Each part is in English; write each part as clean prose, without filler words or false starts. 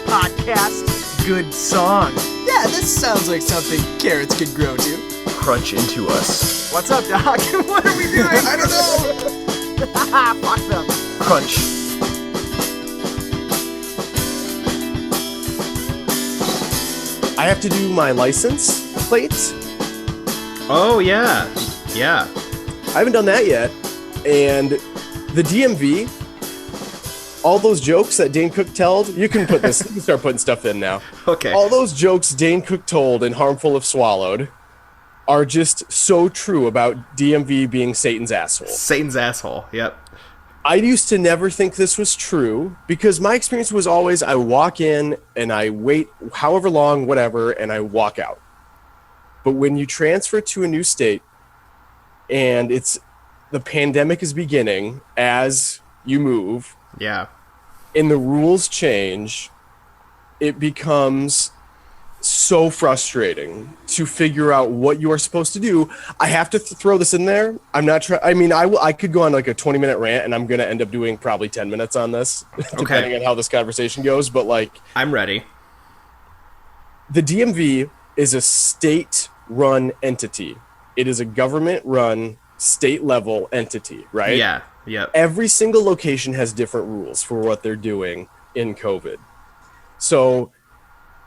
podcast. Good song. Yeah, this sounds like something carrots could grow to. Crunch into us. What's up, Doc? What are we doing? I don't know. Fuck them. Crunch. I have to do my license plate. Oh, yeah. Yeah. I haven't done that yet. And the DMV, all those jokes that Dane Cook told, you can put this, you can start putting stuff in now. Okay. All those jokes Dane Cook told in Harmful if Swallowed are just so true about DMV being Satan's asshole. Satan's asshole, yep. I used to never think this was true because my experience was always I walk in and I wait however long, whatever, and I walk out. But when you transfer to a new state and the pandemic is beginning as you move, Yeah. and the rules change, it becomes so frustrating to figure out what you are supposed to do. I have to throw this in there. I'm not trying. I mean, I could go on like a 20-minute rant, and I'm going to end up doing probably 10 minutes on this, depending on how this conversation goes. But like, I'm ready. the DMV is a state-run entity. It is a government-run, state-level entity, right? Yeah, yep. Every single location has different rules for what they're doing in COVID. So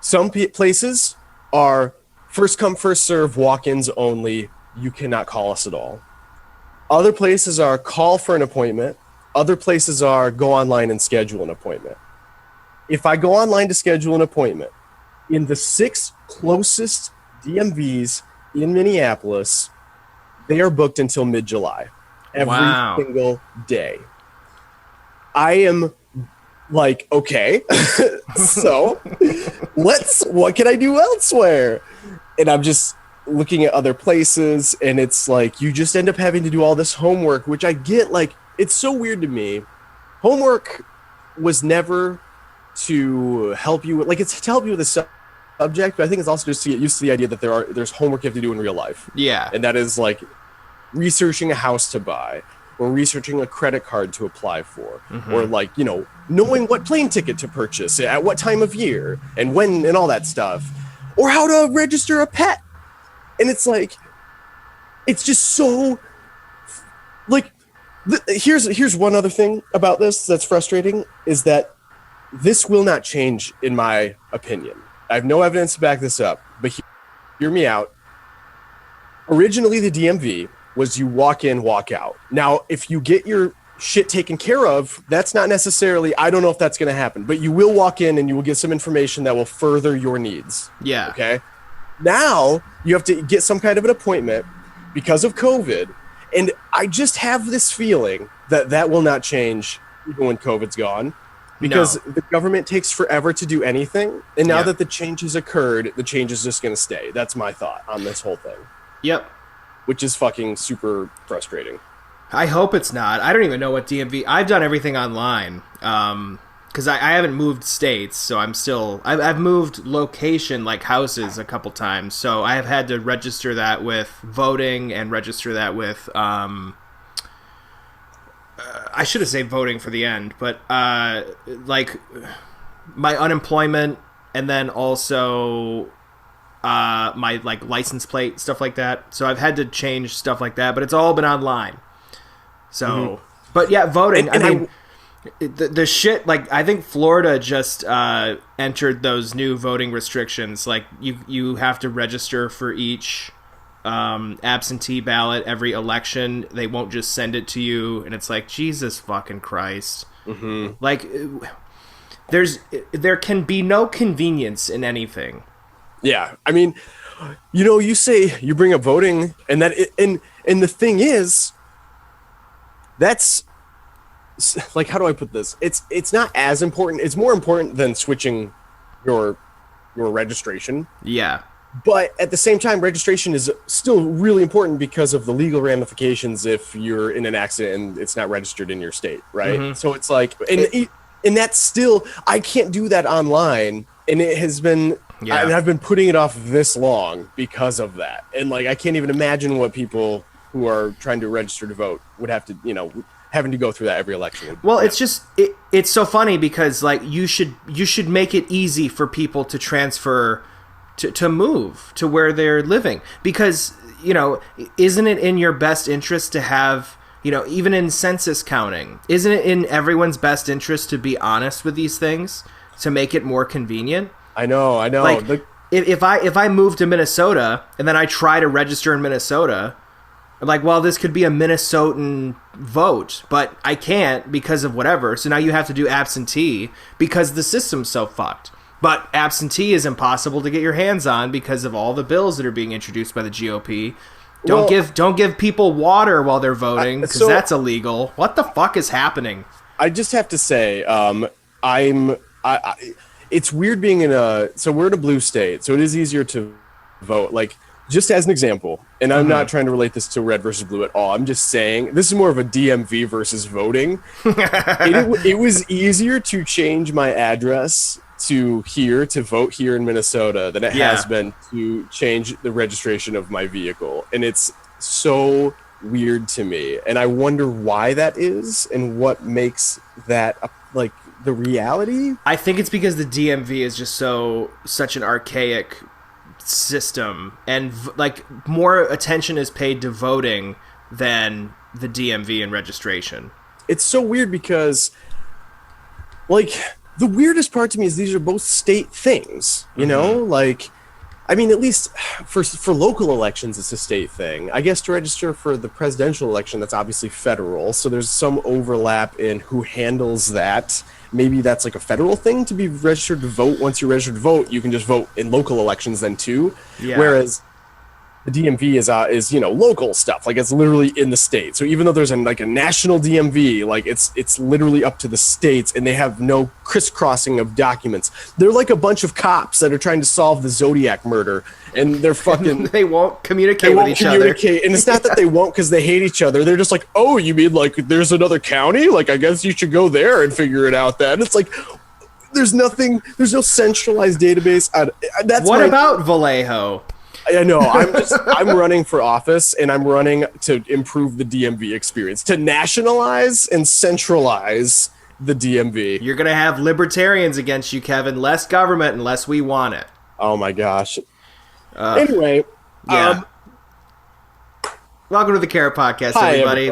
some places are first come, first serve, walk-ins only. You cannot call us at all. Other places are call for an appointment. Other places are go online and schedule an appointment. If I go online to schedule an appointment, in the 6 closest DMVs in Minneapolis, they are booked until mid-July. Every single day. I am like, okay, so what can I do elsewhere? And I'm just looking at other places, and it's like, you just end up having to do all this homework, which I get, like, it's so weird to me. Homework was never to help you, like, it's to help you with the subject, but I think it's also just to get used to the idea that there's homework you have to do in real life. Yeah. And that is like researching a house to buy, or researching a credit card to apply for, or like, you know, knowing what plane ticket to purchase at what time of year and when and all that stuff, or how to register a pet. And it's like, it's just so like, here's one other thing about this that's frustrating is that this will not change in my opinion. I have no evidence to back this up, but hear me out. Originally, the DMV was you walk in, walk out. Now, if you get your shit taken care of, that's not necessarily, I don't know if that's going to happen, but you will walk in and you will get some information that will further your needs. Yeah. Okay. Now you have to get some kind of an appointment because of COVID. And I just have this feeling that will not change even when COVID's gone, because the government takes forever to do anything. And now that the change has occurred, the change is just going to stay. That's my thought on this whole thing. Yep. Which is fucking super frustrating. I hope it's not. I don't even know what DMV... I've done everything online, because I haven't moved states, so I'm still... I've moved location, like houses, a couple times, so I have had to register that with voting and register that with... I should have saved voting for the end, but like my unemployment, and then also... my like license plate, stuff like that. So I've had to change stuff like that, but it's all been online. So, but yeah, voting. I mean, the shit. Like, I think Florida just entered those new voting restrictions. Like, you have to register for each absentee ballot every election. They won't just send it to you, and it's like, Jesus fucking Christ. Like, there can be no convenience in anything. Yeah, I mean, you know, you say you bring up voting, and and the thing is, that's like, how do I put this? It's not as important. It's more important than switching your registration. Yeah. But at the same time, registration is still really important because of the legal ramifications if you're in an accident and it's not registered in your state, right? So it's like, and that's still, I can't do that online, and it has been. Yeah. I've been putting it off this long because of that. And like, I can't even imagine what people who are trying to register to vote would have to, you know, having to go through that every election. Well, it's just it's so funny because like you should make it easy for people to transfer to move to where they're living, because isn't it in your best interest to have, even in census counting, isn't it in everyone's best interest to be honest with these things to make it more convenient? I know. Like, if I move to Minnesota and then I try to register in Minnesota, I'm like, well, this could be a Minnesotan vote, but I can't because of whatever. So now you have to do absentee because the system's so fucked. But absentee is impossible to get your hands on because of all the bills that are being introduced by the GOP. Don't give people water while they're voting, because that's illegal. What the fuck is happening? I just have to say, it's weird being so we're in a blue state, so it is easier to vote. Like, just as an example, and I'm not trying to relate this to red versus blue at all. I'm just saying this is more of a DMV versus voting. It was easier to change my address to vote here in Minnesota than it has been to change the registration of my vehicle. And it's so weird to me. And I wonder why that is and what makes that like the reality. I think it's because the DMV is just such an archaic system, and like more attention is paid to voting than the DMV and registration. It's so weird because like the weirdest part to me is these are both state things, you know? Like, I mean, at least for local elections, it's a state thing. I guess to register for the presidential election, that's obviously federal. So there's some overlap in who handles that. Maybe that's like a federal thing to be registered to vote. Once you're registered to vote, you can just vote in local elections then too. Yeah. Whereas the DMV is local stuff. Like, it's literally in the state. So even though there's a national DMV, like it's literally up to the states, and they have no crisscrossing of documents. They're like a bunch of cops that are trying to solve the Zodiac murder, and they're fucking they won't communicate with each other. And it's not that they won't because they hate each other. They're just like, oh, you mean like there's another county? Like, I guess you should go there and figure it out then. It's like there's no centralized database. What about Vallejo? I know. I'm running for office, and I'm running to improve the DMV experience, to nationalize and centralize the DMV. You're gonna have libertarians against you, Kevin. Less government unless we want it. Oh my gosh. Anyway, welcome to the Kerrit Podcast, everybody.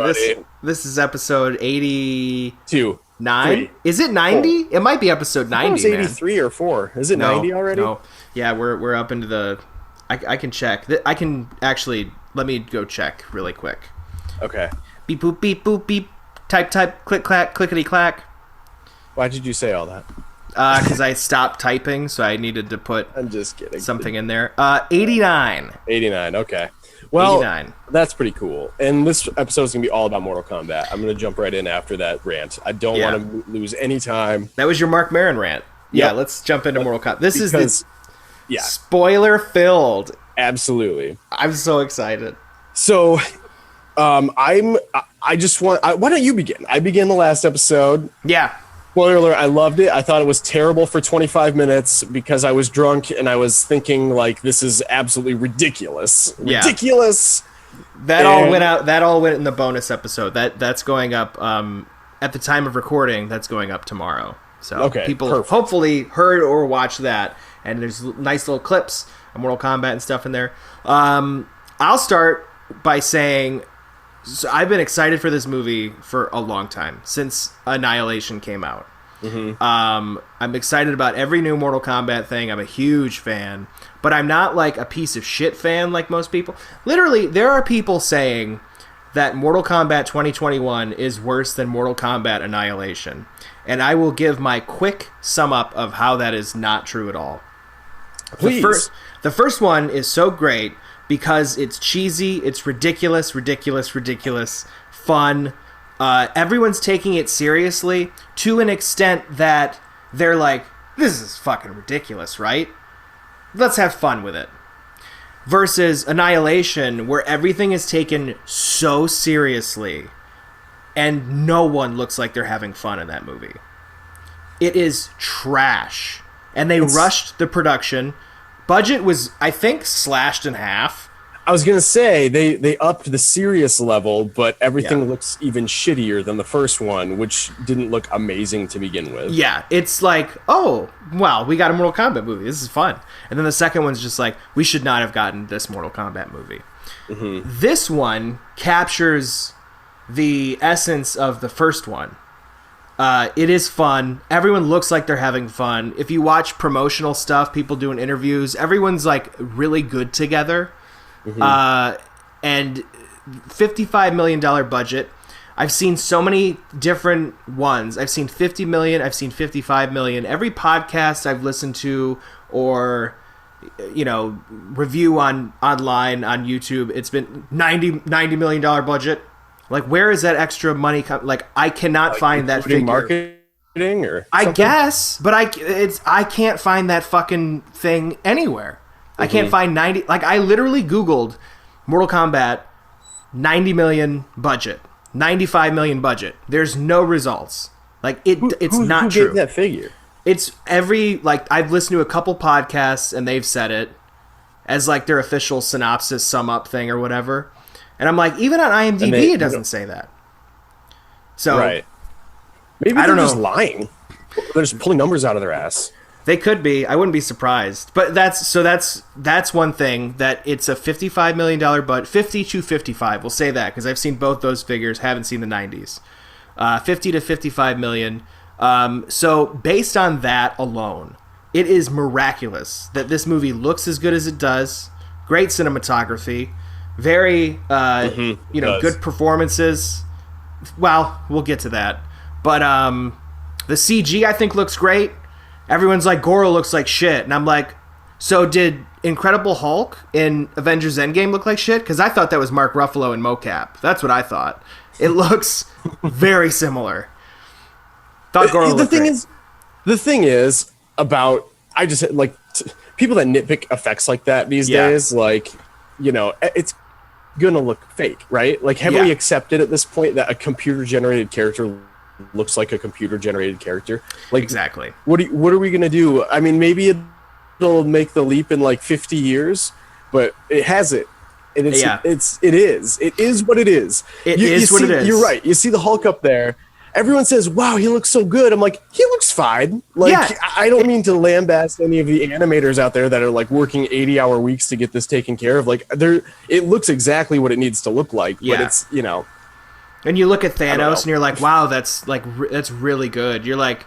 This is episode 82. 9? Is it 90? It might be episode 90. It was 83 or 4. Is it 90 already? No. Yeah, we're up into the. I can check. I can actually. Let me go check really quick. Okay. Beep boop beep boop beep. Type click clack clickety clack. Why did you say all that? Because I stopped typing, so I needed to put. I'm just kidding. Something in there. 89. 89. Okay. Well, 89. That's pretty cool. And this episode is gonna be all about Mortal Kombat. I'm gonna jump right in after that rant. I don't want to lose any time. That was your Mark Maron rant. Yeah. Yep. Let's jump into Mortal Kombat. This is the. Yeah. Spoiler filled. Absolutely. I'm so excited. So, why don't you begin? I began the last episode. Yeah. Spoiler alert, I loved it. I thought it was terrible for 25 minutes because I was drunk and I was thinking like, this is absolutely ridiculous. Yeah. Ridiculous. That all went in the bonus episode. That's going up at the time of recording. That's going up tomorrow. So people hopefully heard or watched that. And there's nice little clips of Mortal Kombat and stuff in there. I'll start by saying, so I've been excited for this movie for a long time, since Annihilation came out. Mm-hmm. I'm excited about every new Mortal Kombat thing. I'm a huge fan, but I'm not like a piece of shit fan like most people. Literally, there are people saying that Mortal Kombat 2021 is worse than Mortal Kombat Annihilation. And I will give my quick sum up of how that is not true at all. Please. The first one is so great because it's cheesy, it's ridiculous, fun. Everyone's taking it seriously to an extent that they're like, this is fucking ridiculous, right? Let's have fun with it. Versus Annihilation, where everything is taken so seriously and no one looks like they're having fun in that movie. It is trash. And they rushed the production. Budget was, I think, slashed in half. I was gonna say they upped the serious level, but everything looks even shittier than the first one, which didn't look amazing to begin with. Yeah, it's like, oh, wow, we got a Mortal Kombat movie. This is fun. And then the second one's just like, we should not have gotten this Mortal Kombat movie. This one captures the essence of the first one. It is fun. Everyone looks like they're having fun. If you watch promotional stuff, people doing interviews, everyone's like really good together. And $55 million budget. I've seen so many different ones. I've seen 50 million. I've seen 55 million. Every podcast I've listened to or, you know, review online on YouTube, it's been $90 million budget. Like, where is that extra money? Like, I cannot find that figure. Marketing or I something? guess, but I can't find that fucking thing anywhere. I can't find 90. Like, I literally Googled Mortal Kombat 90 million budget, 95 million budget. There's no results. Like, it's not who true. Gave that figure? It's I've listened to a couple podcasts and they've said it as like their official synopsis sum up thing or whatever. And I'm like, even on IMDb, it doesn't say that. So, right. Maybe I don't they're know. just lying. They're just pulling numbers out of their ass. They could be. I wouldn't be surprised. But that's one thing, that it's a $55 million budget. 50 to 55. We'll say that because I've seen both those figures. Haven't seen the 90s. 50 to 55 million. So based on that alone, it is miraculous that this movie looks as good as it does. Great cinematography. Very, good performances. Well, we'll get to that. But the CG, I think, looks great. Everyone's like, Goro looks like shit. And I'm like, so did Incredible Hulk in Avengers Endgame look like shit? Because I thought that was Mark Ruffalo in mocap. That's what I thought. It looks very similar. Thought Goro looked great. The thing is about, I just, like, people that nitpick effects like that these days, like, you know, it's gonna look fake, right? Like, have we accepted at this point that a computer-generated character looks like a computer-generated character? Like, exactly. What are we gonna do? I mean, maybe it'll make the leap in like 50 years, but it hasn't. And it is what it is. It is what it is. You're right. You see the Hulk up there. Everyone says, wow, he looks so good. I'm like, he looks fine. Like, I don't mean to lambaste any of the animators out there that are like working 80-hour weeks to get this taken care of. Like, it looks exactly what it needs to look like, but it's, you know. And you look at Thanos and you're like, wow, that's really good. You're like,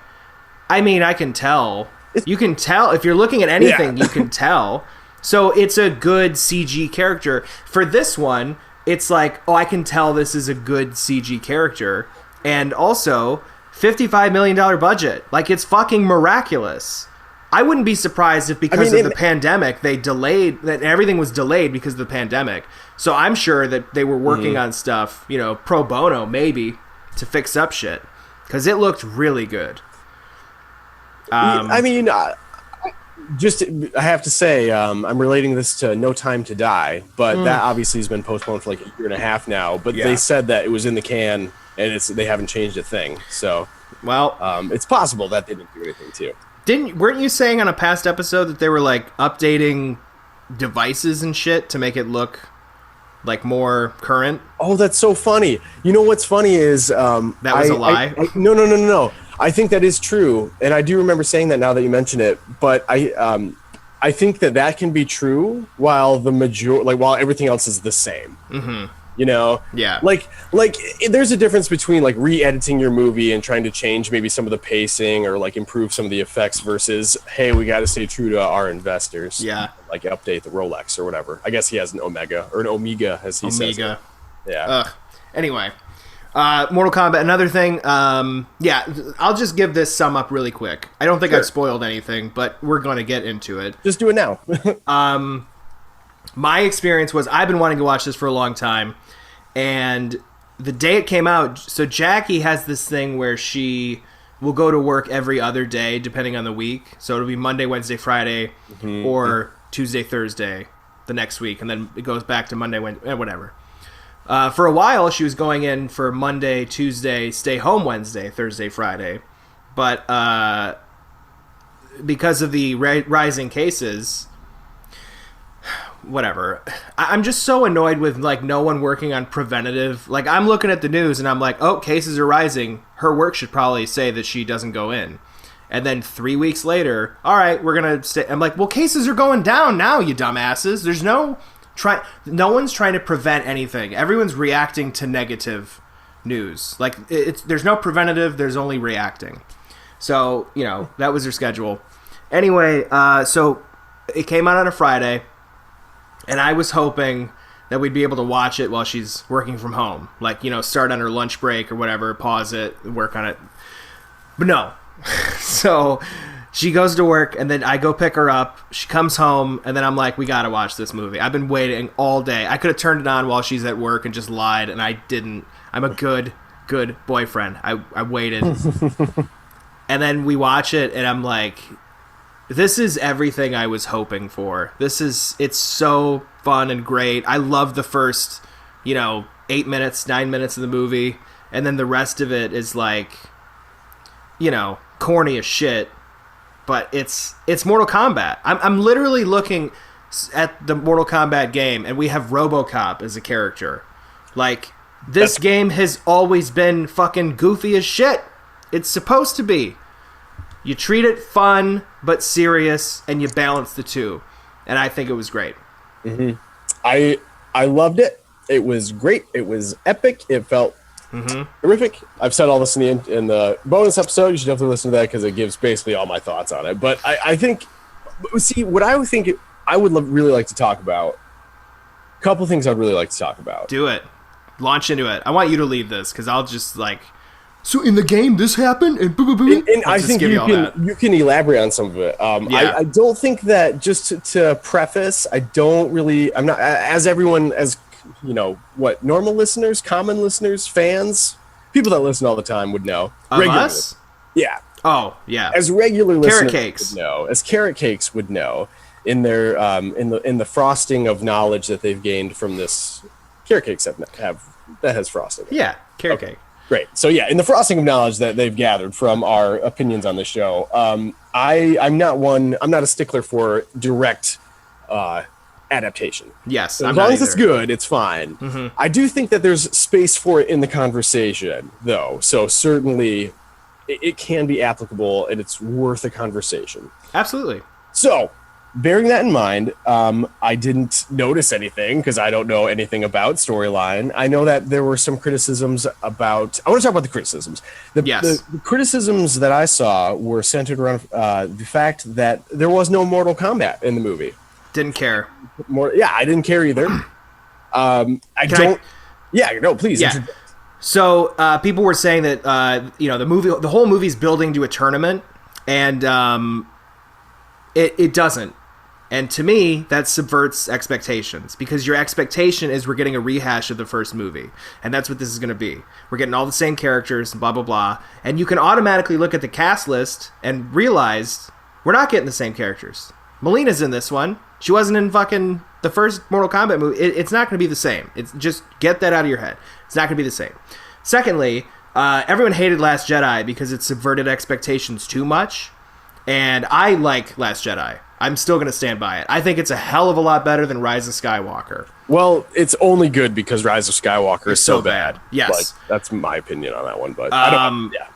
I mean, I can tell. You can tell. If you're looking at anything, you can tell. So it's a good CG character. For this one, it's like, oh, I can tell this is a good CG character. And also, $55 million budget. Like, it's fucking miraculous. I wouldn't be surprised if because of the pandemic, that everything was delayed because of the pandemic. So I'm sure that they were working on stuff, you know, pro bono, maybe, to fix up shit. Because it looked really good. I have to say, I'm relating this to No Time to Die, but that obviously has been postponed for like a year and a half now. But they said that it was in the can, and they haven't changed a thing. So, well, it's possible that they didn't do anything too. Weren't you saying on a past episode that they were like updating devices and shit to make it look like more current? Oh, that's so funny. You know what's funny is that was a lie. No. I think that is true, and I do remember saying that now that you mention it. But I think that can be true while while everything else is the same. Mm-hmm. You know, like there's a difference between like re-editing your movie and trying to change maybe some of the pacing or like improve some of the effects versus, hey, we got to stay true to our investors. Like update the Rolex or whatever. I guess he has an Omega or an Omega, as he says. Yeah. Anyway, Mortal Kombat. Another thing. I'll just give this sum up really quick. I don't think I've spoiled anything, but we're going to get into it. Just do it now. My experience was, I've been wanting to watch this for a long time, and the day it came out, so Jackie has this thing where she will go to work every other day depending on the week. So it'll be Monday, Wednesday, Friday, or Tuesday, Thursday the next week, and then it goes back to Monday, Wednesday, whatever. For a while, she was going in for Monday, Tuesday, stay home Wednesday, Thursday, Friday. But because of the rising cases, whatever. I'm just so annoyed with, like, no one working on preventative. Like, I'm looking at the news and I'm like, oh, cases are rising. Her work should probably say that she doesn't go in. And then 3 weeks later, all right, we're going to stay. I'm like, well, cases are going down now, you dumbasses. There's no one's trying to prevent anything. Everyone's reacting to negative news. Like, there's no preventative, there's only reacting. So, you know, that was their schedule. Anyway, so it came out on a Friday, and I was hoping that we'd be able to watch it while she's working from home. Like, you know, start on her lunch break or whatever, pause it, work on it. But no. So she goes to work, and then I go pick her up. She comes home, and then I'm like, we gotta watch this movie. I've been waiting all day. I could have turned it on while she's at work and just lied, and I didn't. I'm a good boyfriend. I waited. And then we watch it, and I'm like, this is everything I was hoping for. It's so fun and great. I love the first, 8 minutes, 9 minutes of the movie, and then the rest of it is like, corny as shit, but it's Mortal Kombat. I'm literally looking at the Mortal Kombat game, and we have RoboCop as a character. Like, this game has always been fucking goofy as shit. It's supposed to be. You treat it fun but serious, and you balance the two, and I think it was great. Mm-hmm. I loved it. It was great. It was epic. It felt terrific. I've said all this in the bonus episode. You should definitely listen to that because it gives basically all my thoughts on it. But I think, see, what I would think I would really like to talk about. A couple things I'd really like to talk about. Do it. Launch into it. I want you to lead this because I'll just like. So in the game, this happened, and boo boo boo. And I think you can elaborate on some of it. I don't think that, just to preface, I'm not, as everyone, as normal listeners, common listeners, fans, people that listen all the time would know. Us? Yeah. Oh, yeah. As regular listeners Carrot cakes would know, as carrot cakes would know, in their in the frosting of knowledge that they've gained from this carrot cakes that has frosting. Yeah, carrot cake. Great. So yeah, in the frosting of knowledge that they've gathered from our opinions on the show, I'm not a stickler for direct adaptation. Yes, so as long as it's good, it's fine. Mm-hmm. I do think that there's space for it in the conversation, though. So certainly, it can be applicable, and it's worth a conversation. Absolutely. So, bearing that in mind, I didn't notice anything because I don't know anything about storyline. I know that there were some criticisms about. I want to talk about the criticisms. The criticisms that I saw were centered around the fact that there was no Mortal Kombat in the movie. Didn't care. I didn't care either. Please. Yeah. So people were saying that the whole movie's building to a tournament, and it doesn't. And to me, that subverts expectations, because your expectation is we're getting a rehash of the first movie. And that's what this is going to be. We're getting all the same characters and blah, blah, blah. And you can automatically look at the cast list and realize we're not getting the same characters. Melina's in this one. She wasn't in fucking the first Mortal Kombat movie. It's not going to be the same. It's just get that out of your head. It's not going to be the same. Secondly, everyone hated Last Jedi because it subverted expectations too much. And I like Last Jedi. I'm still going to stand by it. I think it's a hell of a lot better than Rise of Skywalker. Well, it's only good because Rise of Skywalker is so bad. Yes. That's my opinion on that one. But I don't. Yeah.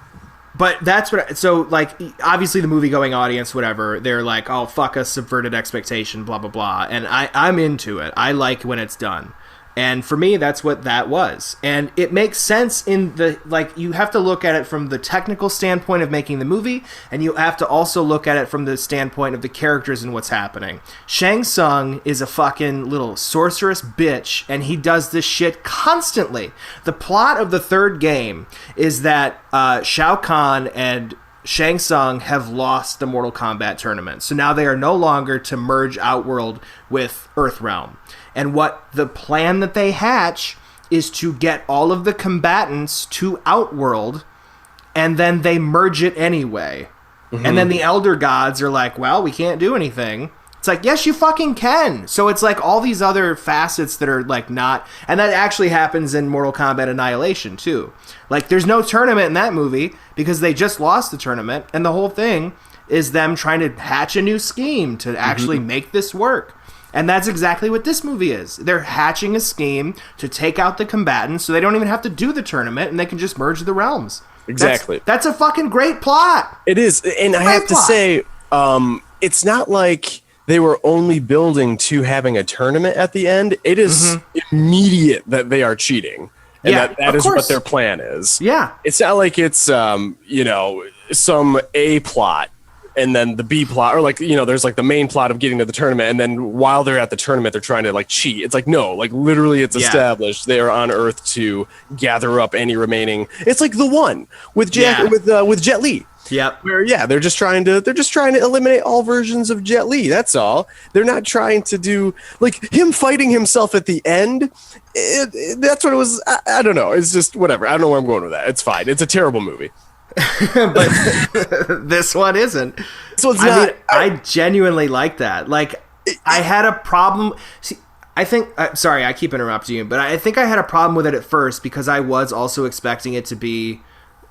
But that's what. So, like, obviously, the movie-going audience, whatever, they're like, "Oh, fuck a subverted expectation," blah blah blah. And I'm into it. I like when it's done. And for me, that's what that was. And it makes sense in the, like, you have to look at it from the technical standpoint of making the movie, and you have to also look at it from the standpoint of the characters and what's happening. Shang Tsung is a fucking little sorceress bitch, and he does this shit constantly. The plot of the third game is that Shao Kahn and Shang Tsung have lost the Mortal Kombat tournament. So now they are no longer to merge Outworld with Earthrealm. And what the plan that they hatch is to get all of the combatants to Outworld, and then they merge it anyway. Mm-hmm. And then the Elder Gods are like, well, we can't do anything. It's like, yes, you fucking can. So it's like all these other facets that are like not... And that actually happens in Mortal Kombat Annihilation, too. Like, there's no tournament in that movie because they just lost the tournament, and the whole thing is them trying to hatch a new scheme to actually make this work. And that's exactly what this movie is. They're hatching a scheme to take out the combatants so they don't even have to do the tournament and they can just merge the realms. Exactly. That's a fucking great plot. It is. And I have to say, it's not like they were only building to having a tournament at the end. It is immediate that they are cheating. And that is what their plan is. Yeah. It's not like it's, some A plot and then the B plot, or like, there's like the main plot of getting to the tournament. And then while they're at the tournament, they're trying to like cheat. It's like, no, like literally it's established. They are on Earth to gather up any remaining. It's like the one with with Jet Li. Yep. Where they're just trying to eliminate all versions of Jet Li. That's all. They're not trying to do like him fighting himself at the end. That's what it was. I don't know. It's just whatever. I don't know where I'm going with that. It's fine. It's a terrible movie. But this one isn't. This one's not. I genuinely like that. Like I had a problem. See, I think. Sorry, I keep interrupting you, but I think I had a problem with it at first because I was also expecting it to be,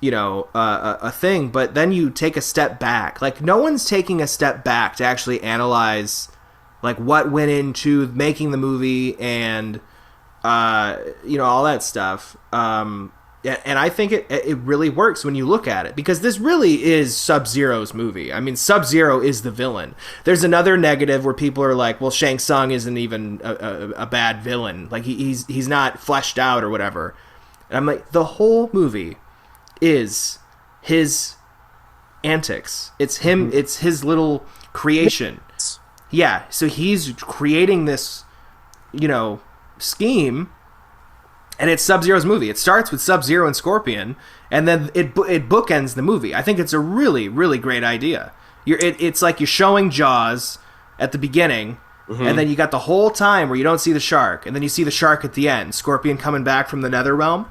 a thing. But then you take a step back. Like no one's taking a step back to actually analyze, like what went into making the movie and, all that stuff. And I think it really works when you look at it because this really is Sub-Zero's movie. I mean, Sub-Zero is the villain. There's another negative where people are like, well, Shang Tsung isn't even a bad villain. Like he's not fleshed out or whatever. And I'm like, the whole movie is his antics. It's him. It's his little creation. Yeah. So he's creating this, scheme. And it's Sub-Zero's movie. It starts with Sub-Zero and Scorpion, and then it bookends the movie. I think it's a really, really great idea. It's like you're showing Jaws at the beginning, and then you got the whole time where you don't see the shark, and then you see the shark at the end. Scorpion coming back from the Nether Realm,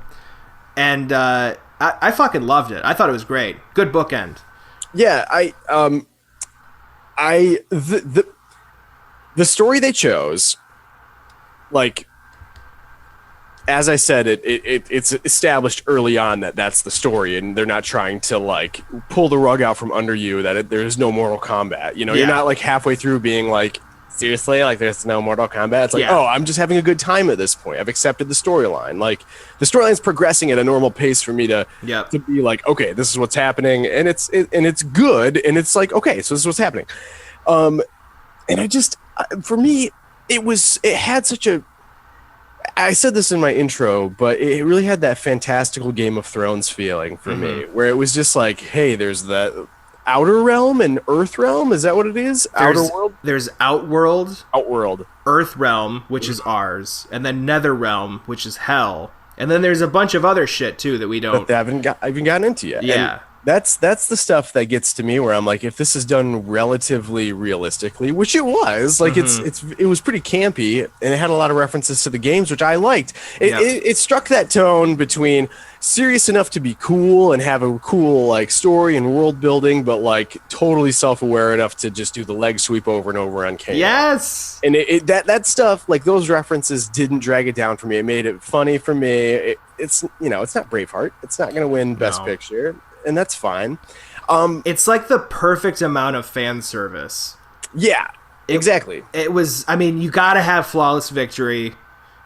and I fucking loved it. I thought it was great. Good bookend. Yeah, the story they chose, like. As I said, it's established early on that that's the story, and they're not trying to like pull the rug out from under you. That there's no Mortal Kombat. You're not like halfway through being like, seriously, like there's no Mortal Kombat. It's like, oh, I'm just having a good time at this point. I've accepted the storyline. Like the storyline's progressing at a normal pace for me to be like, okay, this is what's happening, and it's good, and it's like, okay, so this is what's happening. And I just, for me, it had such a. I said this in my intro, but it really had that fantastical Game of Thrones feeling for me, where it was just like, hey, there's the Outer Realm and Earth Realm. Is that what it is? Outer World? There's Outworld. Outworld. Earth Realm, which is ours. And then Nether Realm, which is Hell. And then there's a bunch of other shit, too, that we don't... That I haven't gotten into yet. Yeah. And that's the stuff that gets to me, where I'm like, if this is done relatively realistically, which it was, like it was pretty campy, and it had a lot of references to the games, which I liked. It struck that tone between serious enough to be cool and have a cool like story and world building, but like totally self-aware enough to just do the leg sweep over and over on Kane. Yes. And that stuff, like those references, didn't drag it down for me. It made it funny for me. It's it's not Braveheart. It's not going to win Best Picture. And that's fine. It's like the perfect amount of fan service. Yeah, exactly. It was, I mean, you got to have flawless victory.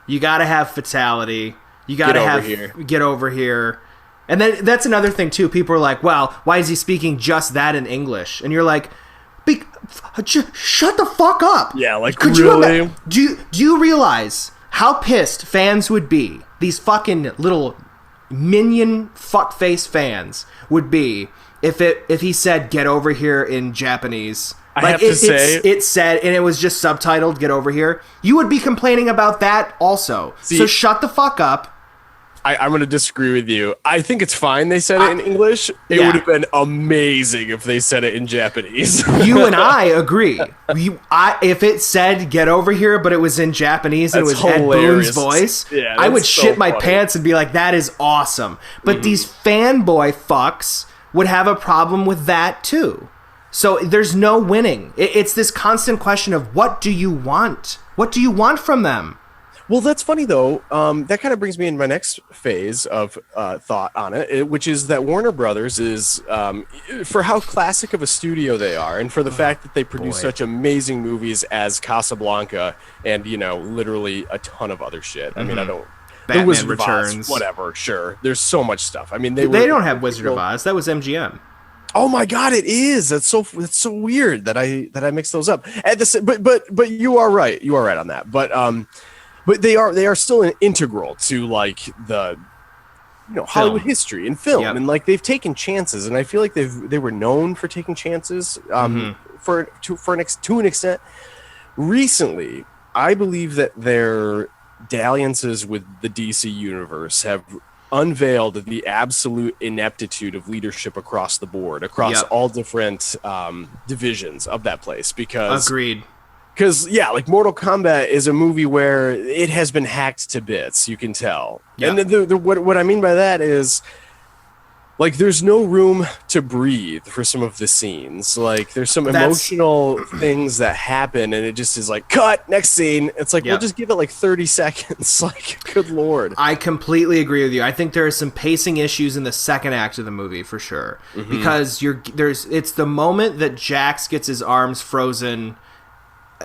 You got to have fatality. You got to have get over here. And then that's another thing, too. People are like, well, why is he speaking just that in English? And you're like, shut the fuck up. Yeah, like, really? Do you realize how pissed fans would be? These fucking little minion fuckface fans would be if he said "get over here" in Japanese. It said, and it was just subtitled "get over here." You would be complaining about that also. So shut the fuck up. I'm going to disagree with you. I think it's fine they said it in English. It would have been amazing if they said it in Japanese. You and I agree. If it said "get over here," but it was in Japanese and it was Ed Boon's voice, I would shit my pants and be like, that is awesome. But these fanboy fucks would have a problem with that too. So there's no winning. It's this constant question of what do you want? What do you want from them? Well, that's funny though. That kind of brings me into my next phase of thought on it, which is that Warner Brothers is, for how classic of a studio they are, and for the fact that they produce such amazing movies as Casablanca and literally a ton of other shit. I mean, I don't. Batman The Wizard of Returns. Oz, whatever. Sure, there's so much stuff. I mean, They don't have Wizard of Oz. That was MGM. Oh my God, it is. That's so weird that I mix those up. But you are right. You are right on that. But they are still integral to like the Hollywood history and film, and like they've taken chances, and I feel like they were known for taking chances to an extent. Recently, I believe that their dalliances with the DC universe have unveiled the absolute ineptitude of leadership across the board, across all different divisions of that place. Agreed. Because, like Mortal Kombat is a movie where it has been hacked to bits, you can tell. Yeah. And what I mean by that is, like, there's no room to breathe for some of the scenes. Like, there's some emotional things that happen, and it just is like, cut, next scene. It's like, we'll just give it, like, 30 seconds. Like, good Lord. I completely agree with you. I think there are some pacing issues in the second act of the movie, for sure. Mm-hmm. Because it's the moment that Jax gets his arms frozen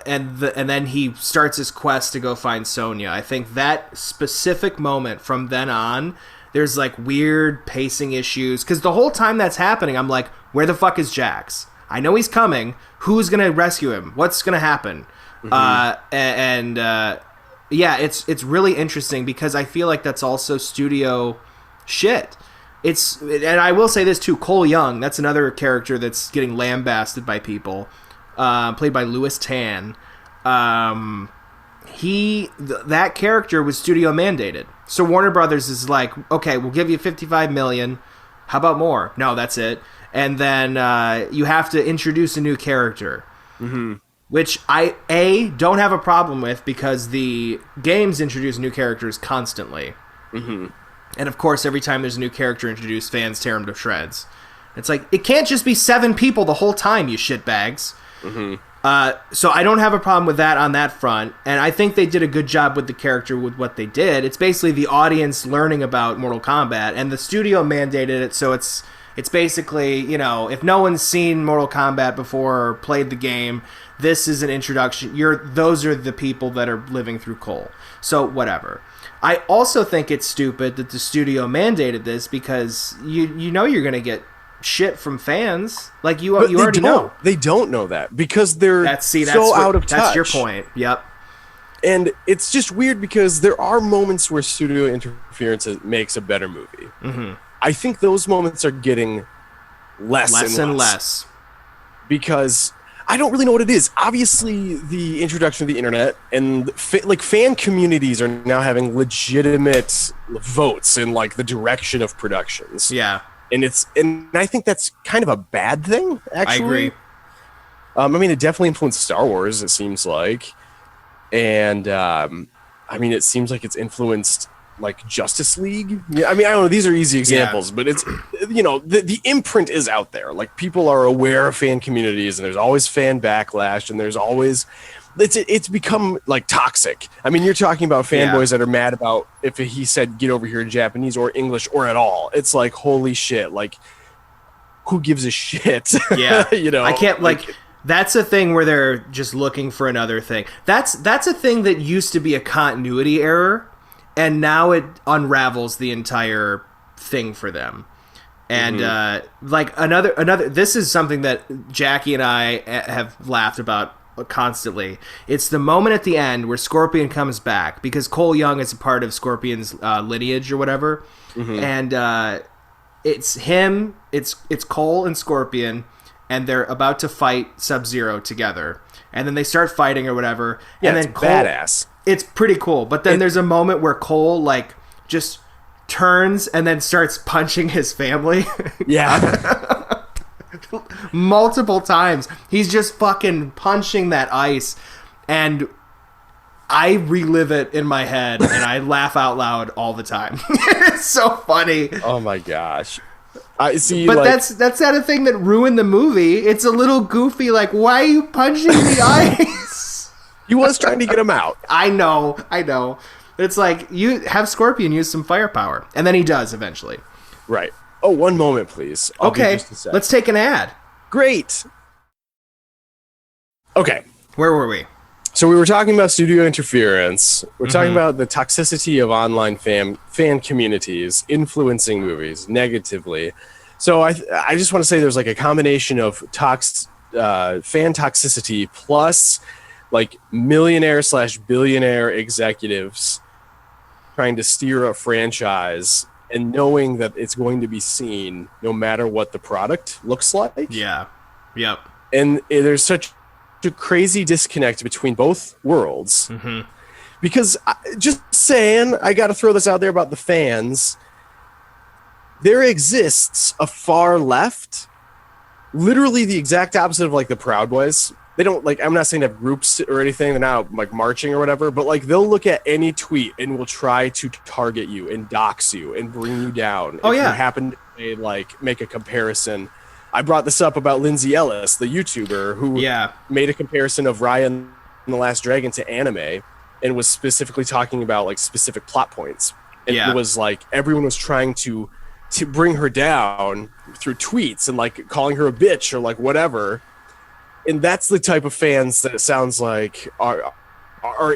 and then he starts his quest to go find Sonya. I think that specific moment from then on, there's like weird pacing issues. Because the whole time that's happening, I'm like, where the fuck is Jax? I know he's coming. Who's going to rescue him? What's going to happen? Mm-hmm. It's really interesting because I feel like that's also studio shit. And I will say this too, Cole Young, that's another character that's getting lambasted by people. Played by Louis Tan. That character was studio mandated. So Warner Brothers is like, okay, we'll give you $55 million. How about more? No, that's it. And then you have to introduce a new character, which I don't have a problem with because the games introduce new characters constantly. Mm-hmm. And of course, every time there's a new character introduced, fans tear them to shreds. It's like, it can't just be 7 people the whole time, you shitbags. Mm-hmm. So I don't have a problem with that on that front, and I think they did a good job with the character with what they did. It's basically the audience learning about Mortal Kombat, and the studio mandated it, so it's basically, if no one's seen Mortal Kombat before or played the game, this is an introduction. Those are the people that are living through Cole. So whatever. I also think it's stupid that the studio mandated this because you know you're going to get shit from fans. Like you already know. They don't know that because they're out of touch. That's your point. Yep. And it's just weird because there are moments where studio interference makes a better movie. Mm-hmm. I think those moments are getting less and less. Because I don't really know what it is. Obviously, the introduction of the internet and fan communities are now having legitimate votes in like the direction of productions. Yeah. And I think that's kind of a bad thing, actually. I agree. It definitely influenced Star Wars, it seems like. And, it seems like it's influenced, like, Justice League. Yeah, I don't know. These are easy examples, but it's, the imprint is out there. Like, people are aware of fan communities, and there's always fan backlash, and there's always... It's become like toxic. You're talking about fanboys that are mad about if he said get over here in Japanese or English or at all. It's like, holy shit, like who gives a shit? Yeah. I can't that's a thing where they're just looking for another thing. That's a thing that used to be a continuity error and now it unravels the entire thing for them. And another this is something that Jackie and I have laughed about constantly. It's the moment at the end where Scorpion comes back because Cole Young is a part of Scorpion's lineage or whatever, and it's him, it's Cole and Scorpion, and they're about to fight Sub-Zero together, and then they start fighting or whatever. Yeah, and then it's badass. It's pretty cool, but then there's a moment where Cole like just turns and then starts punching his family. Yeah. Multiple times. He's just fucking punching that ice, and I relive it in my head, and I laugh out loud all the time. It's so funny. Oh my gosh. I see, but that's not a thing that ruined the movie. It's a little goofy, like, why are you punching the ice? He was trying to get him out. I know. It's like, you have Scorpion use some firepower. And then he does eventually. Right. Oh, one moment, please. I'll be Okay, just a sec. let's take an ad. Great. Okay. Where were we? So we were talking about studio interference. We're talking about the toxicity of online fan communities influencing movies negatively. So I just want to say there's like a combination of fan toxicity plus like millionaire/billionaire executives trying to steer a franchise and knowing that it's going to be seen no matter what the product looks like. Yeah. Yep. And there's such a crazy disconnect between both worlds. Because just saying, I got to throw this out there about the fans. There exists a far left, literally the exact opposite of like the Proud Boys. They don't like, I'm not saying they have groups or anything. They're not like marching or whatever, but like they'll look at any tweet and will try to target you and dox you and bring you down. Oh, if yeah. you happen to like make a comparison. I brought this up about Lindsay Ellis, the YouTuber who made a comparison of Raya and the Last Dragon to anime and was specifically talking about like specific plot points. And it was like everyone was trying to bring her down through tweets and like calling her a bitch or like whatever. And that's the type of fans that it sounds like are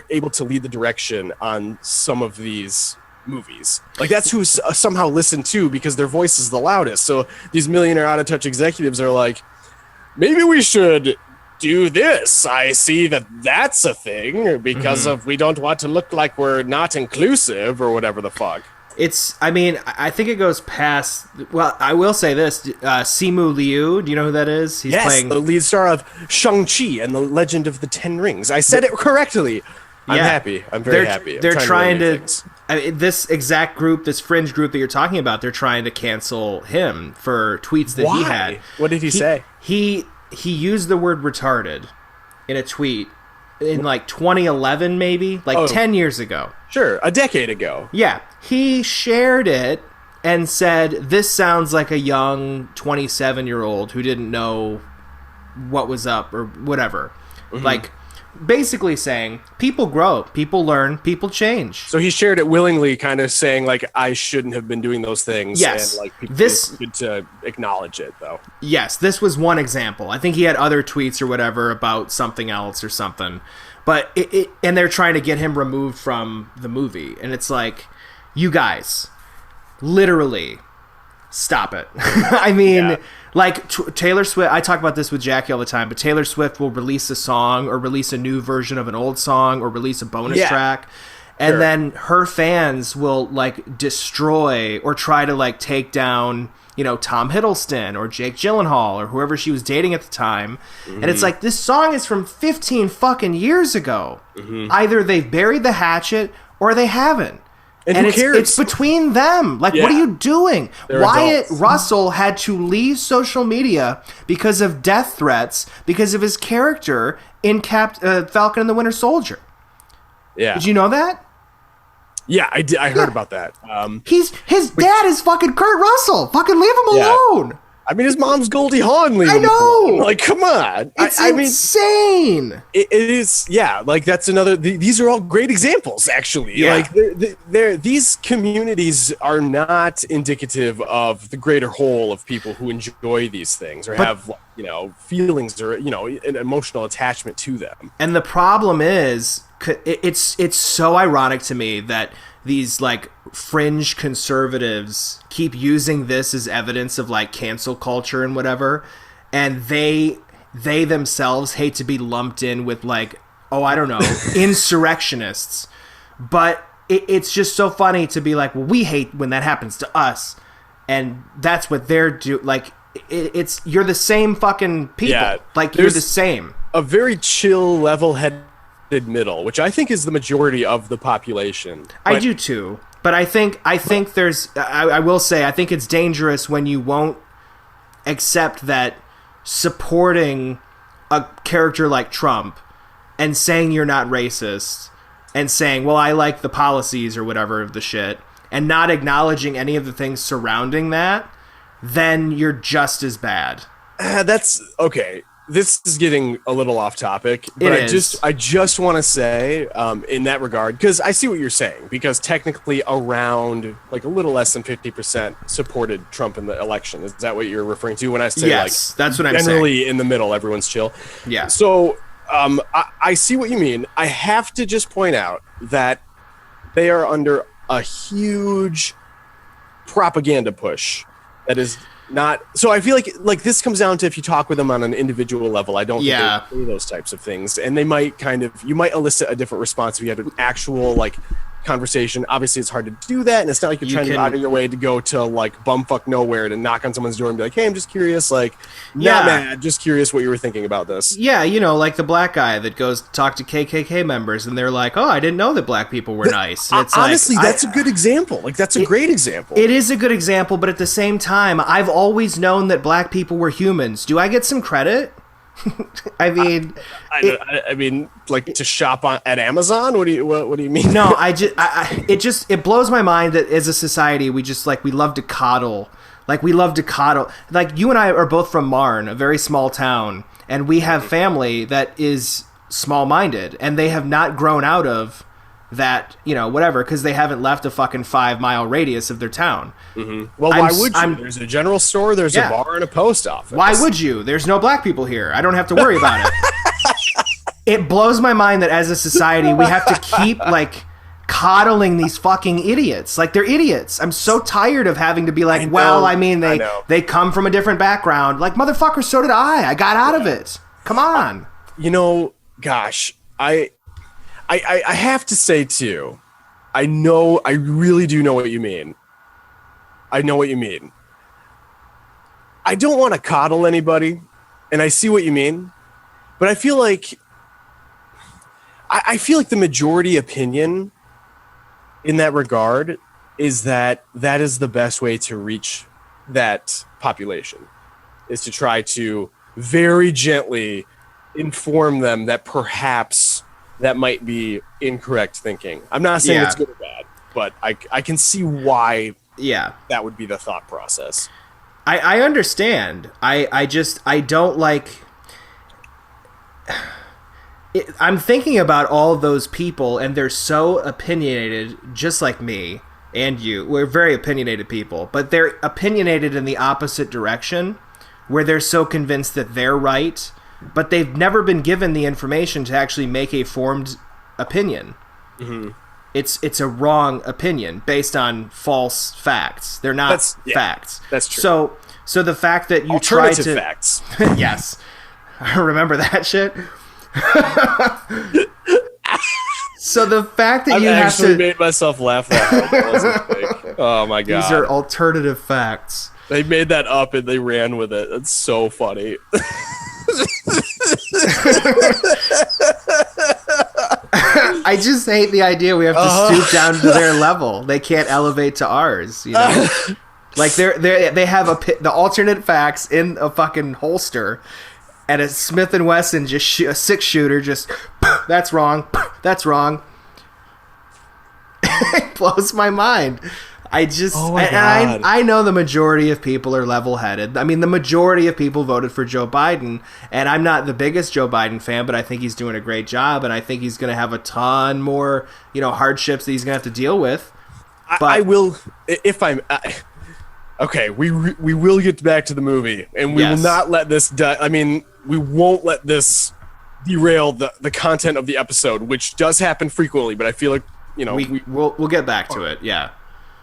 able to lead the direction on some of these movies. Like that's who's somehow listened to because their voice is the loudest. So these millionaire out of touch executives are like, maybe we should do this. I see that that's a thing because of we don't want to look like we're not inclusive or whatever the fuck. I think it goes past. Well, I will say this: Simu Liu. Do you know who that is? He's playing the lead star of Shang-Chi and the Legend of the Ten Rings. I said it correctly. I'm happy. I'm very happy. They're trying to this exact group, this fringe group that you're talking about. They're trying to cancel him for tweets that he had. What did he say? He used the word retarded in a tweet in like 2011, maybe 10 years ago. Sure, a decade ago. Yeah, he shared it and said, "This sounds like a young 27-year-old who didn't know what was up or whatever." Like, basically saying, people grow, people learn, people change. So he shared it willingly, kind of saying, like, I shouldn't have been doing those things. Yes. And, like, it's good to acknowledge it, though. Yes, this was one example. I think he had other tweets or whatever about something else or something. But and they're trying to get him removed from the movie. And it's like, you guys, literally, stop it. I mean, like Taylor Swift, I talk about this with Jackie all the time, but Taylor Swift will release a song or release a new version of an old song or release a bonus track. And then her fans will like destroy or try to like take down, you know, Tom Hiddleston or Jake Gyllenhaal or whoever she was dating at the time. And it's like, this song is from 15 fucking years ago. Either they've buried the hatchet or they haven't. And who cares? It's between them. Like, what are you doing? They're Wyatt adults. Russell had to leave social media because of death threats because of his character in Falcon and the Winter Soldier. Yeah. Did you know that? Yeah, I did. I heard about that. His dad is fucking Kurt Russell. Fucking leave him alone. I mean, his mom's Goldie Hawn. I know. Like, come on. It's I mean, insane. it is. Yeah, like that's another. These are all great examples, actually. Yeah. Like, these communities are not indicative of the greater whole of people who enjoy these things or have, you know, feelings or, you know, an emotional attachment to them. And the problem is, it's so ironic to me that these like fringe conservatives keep using this as evidence of like cancel culture and whatever, and they themselves hate to be lumped in with like, oh, I don't know, insurrectionists. But it's just so funny to be like, well, we hate when that happens to us, and that's what they're doing. Like, it's you're the same fucking people. Yeah, like, you're the same. A very chill, level-headed middle, which I think is the majority of the population. I do too, but I think there's. I will say, I think it's dangerous when you won't accept that supporting a character like Trump and saying you're not racist and saying, well, I like the policies or whatever of the shit, and not acknowledging any of the things surrounding that, then you're just as bad. That's okay. this is getting a little off topic, but I just want to say in that regard, because I see what you're saying, because technically around like a little less than 50% supported Trump in the election. Is that what you're referring to when I say yes, that's what I'm saying. Generally in the middle, everyone's chill. Yeah. So I see what you mean. I have to just point out that they are under a huge propaganda push that is not, so I feel like this comes down to if you talk with them on an individual level, I don't think they say those types of things, and they might you might elicit a different response if you had an actual like conversation. Obviously it's hard to do that, and it's not like you're trying to go out of your way to go to like bumfuck nowhere to knock on someone's door and be like, hey, I'm just curious, like not mad, just curious what you were thinking about this. Yeah, like the black guy that goes to talk to KKK members and they're like, oh, I didn't know that black people were nice. And it's honestly, like, that's a good example. Like that's a great example. It is a good example, but at the same time, I've always known that black people were humans. Do I get some credit? I mean, I mean, like to shop at Amazon. What do you mean? No, it blows my mind that as a society we love to coddle. Like we love to coddle. Like you and I are both from Marne, a very small town, and we have family that is small-minded, and they have not grown out of that, whatever, because they haven't left a fucking 5-mile radius of their town. Mm-hmm. Well, why would you? There's a general store, there's a bar, and a post office. Why would you? There's no black people here. I don't have to worry about it. It blows my mind that as a society we have to keep like coddling these fucking idiots. Like they're idiots. I'm so tired of having to be like, they come from a different background. Like motherfucker, so did I. I got out of it. Come on. Gosh, I have to say too, I really do know what you mean. I know what you mean. I don't want to coddle anybody, and I see what you mean, but I feel like the majority opinion in that regard is that is the best way to reach that population, is to try to very gently inform them that perhaps that might be incorrect thinking. I'm not saying it's good or bad, but I can see why that would be the thought process. I understand. I don't like... I'm thinking about all of those people, and they're so opinionated, just like me and you. We're very opinionated people, but they're opinionated in the opposite direction, where they're so convinced that they're right, but they've never been given the information to actually make a formed opinion. Mm-hmm. It's a wrong opinion based on false facts. They're not facts. That's true. So the fact that you alternative try to facts. Yes. Remember that shit? So the fact that you have to made myself laugh that hard. Oh my god. These are alternative facts. They made that up and they ran with it. That's so funny. I just hate the idea we have to stoop down to their level. They can't elevate to ours, Like they have the alternate facts in a fucking holster, and a Smith & Wesson a 6-shooter just that's wrong. That's wrong. It blows my mind. I know the majority of people are level-headed. I mean, the majority of people voted for Joe Biden, and I'm not the biggest Joe Biden fan, but I think he's doing a great job, and I think he's going to have a ton more, hardships that he's going to have to deal with. But I will, if I'm... okay, we will get back to the movie, and we will not let this... we won't let this derail the content of the episode, which does happen frequently, but I feel like, we'll get back to it, yeah.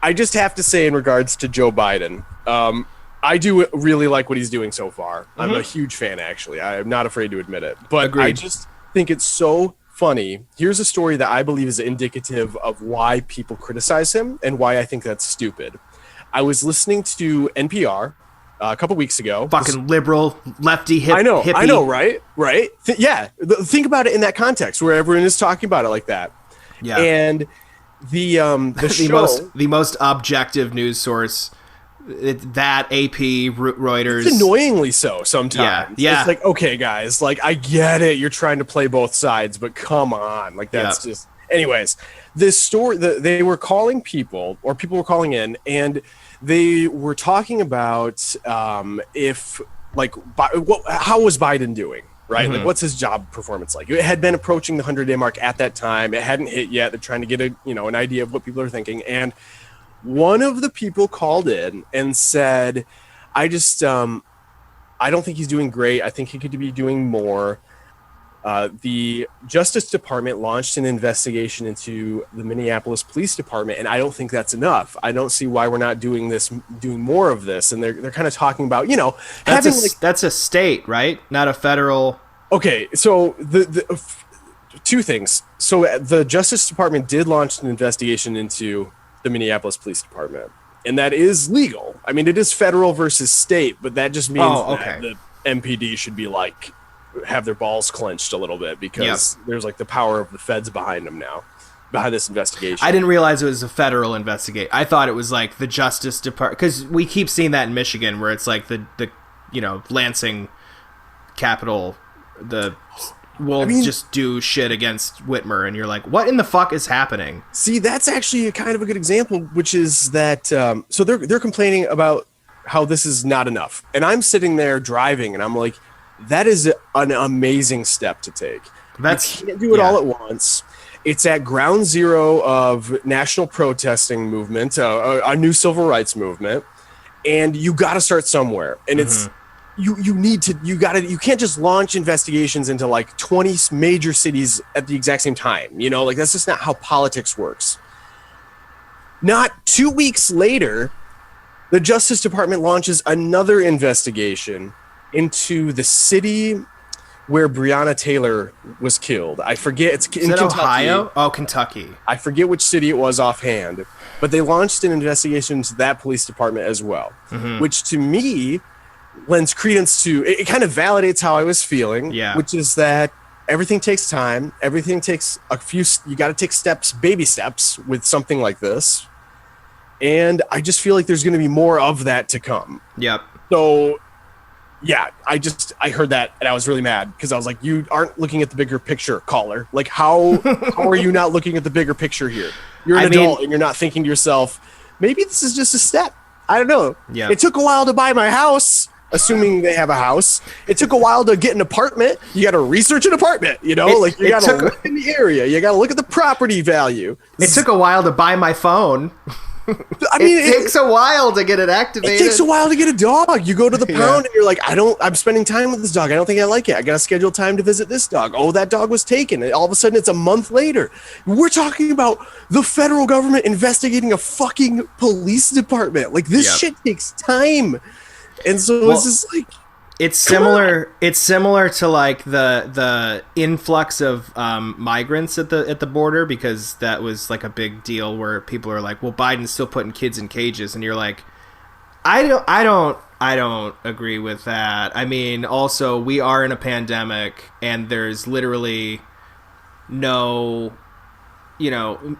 I just have to say in regards to Joe Biden, I do really like what he's doing so far. Mm-hmm. I'm a huge fan, actually. I'm not afraid to admit it. But Agreed. I just think it's so funny. Here's a story that I believe is indicative of why people criticize him and why I think that's stupid. I was listening to NPR a couple weeks ago. Fucking liberal, lefty, hippie. I know, right? Right? Think about it in that context where everyone is talking about it like that. Yeah. And... the show, the most objective news source, that AP, Reuters. It's annoyingly so sometimes. Yeah. It's like, okay, guys, like I get it, you're trying to play both sides, but come on, like that's just. Anyways, this story, they were calling people, or people were calling in, and they were talking about if like, how was Biden doing? Right? Like, what's his job performance like? It had been approaching the 100-day mark at that time. It hadn't hit yet. They're trying to get an idea of what people are thinking. And one of the people called in and said, I don't think he's doing great. I think he could be doing more. The Justice Department launched an investigation into the Minneapolis Police Department, and I don't think that's enough. I don't see why we're not doing more of this. And they're kind of talking about, that's a state, right? Not a federal. Okay, so the two things. So the Justice Department did launch an investigation into the Minneapolis Police Department, and that is legal. I mean, it is federal versus state, but that just means that the MPD should be like have their balls clenched a little bit because there's like the power of the feds behind them now, behind this investigation. I didn't realize it was a federal investigation. I thought it was like the Justice Department, because we keep seeing that in Michigan where it's like the Lansing Capitol, just do shit against Whitmer, and you're like, what in the fuck is happening? See, that's actually kind of a good example, which is that so they're complaining about how this is not enough, and I'm sitting there driving, and I'm like, that is an amazing step to take. You can't do it all at once. It's at ground zero of national protesting movement, a new civil rights movement, and you got to start somewhere. And it's you can't just launch investigations into like 20 major cities at the exact same time. Like that's just not how politics works. Not 2 weeks later, the Justice Department launches another investigation into the city where Breonna Taylor was killed. I forget. It's in Kentucky. Ohio? Oh, Kentucky. I forget which city it was offhand, but they launched an investigation into that police department as well, which to me lends credence to it. Kind of validates how I was feeling, which is that everything takes time. Everything takes you got to take steps, baby steps with something like this. And I just feel like there's going to be more of that to come. Yep. So yeah, I heard that and I was really mad because I was like, you aren't looking at the bigger picture, caller. Like how are you not looking at the bigger picture here? You're an adult and you're not thinking to yourself, maybe this is just a step. I don't know. Yeah. It took a while to buy my house, assuming they have a house. It took a while to get an apartment. You got to research an apartment, you got to look in the area. You got to look at the property value. It took a while to buy my phone. I mean, it takes a while to get it activated. It takes a while to get a dog. You go to the pound and you're like, I'm spending time with this dog. I don't think I like it. I got to schedule time to visit this dog. Oh, that dog was taken. And all of a sudden it's a month later. We're talking about the federal government investigating a fucking police department. Like this shit takes time. And so it's just like, it's similar. It's similar to like the influx of migrants at the border, because that was like a big deal where people are like, well, Biden's still putting kids in cages, and you're like, I don't agree with that. I mean, also we are in a pandemic, and there's literally no,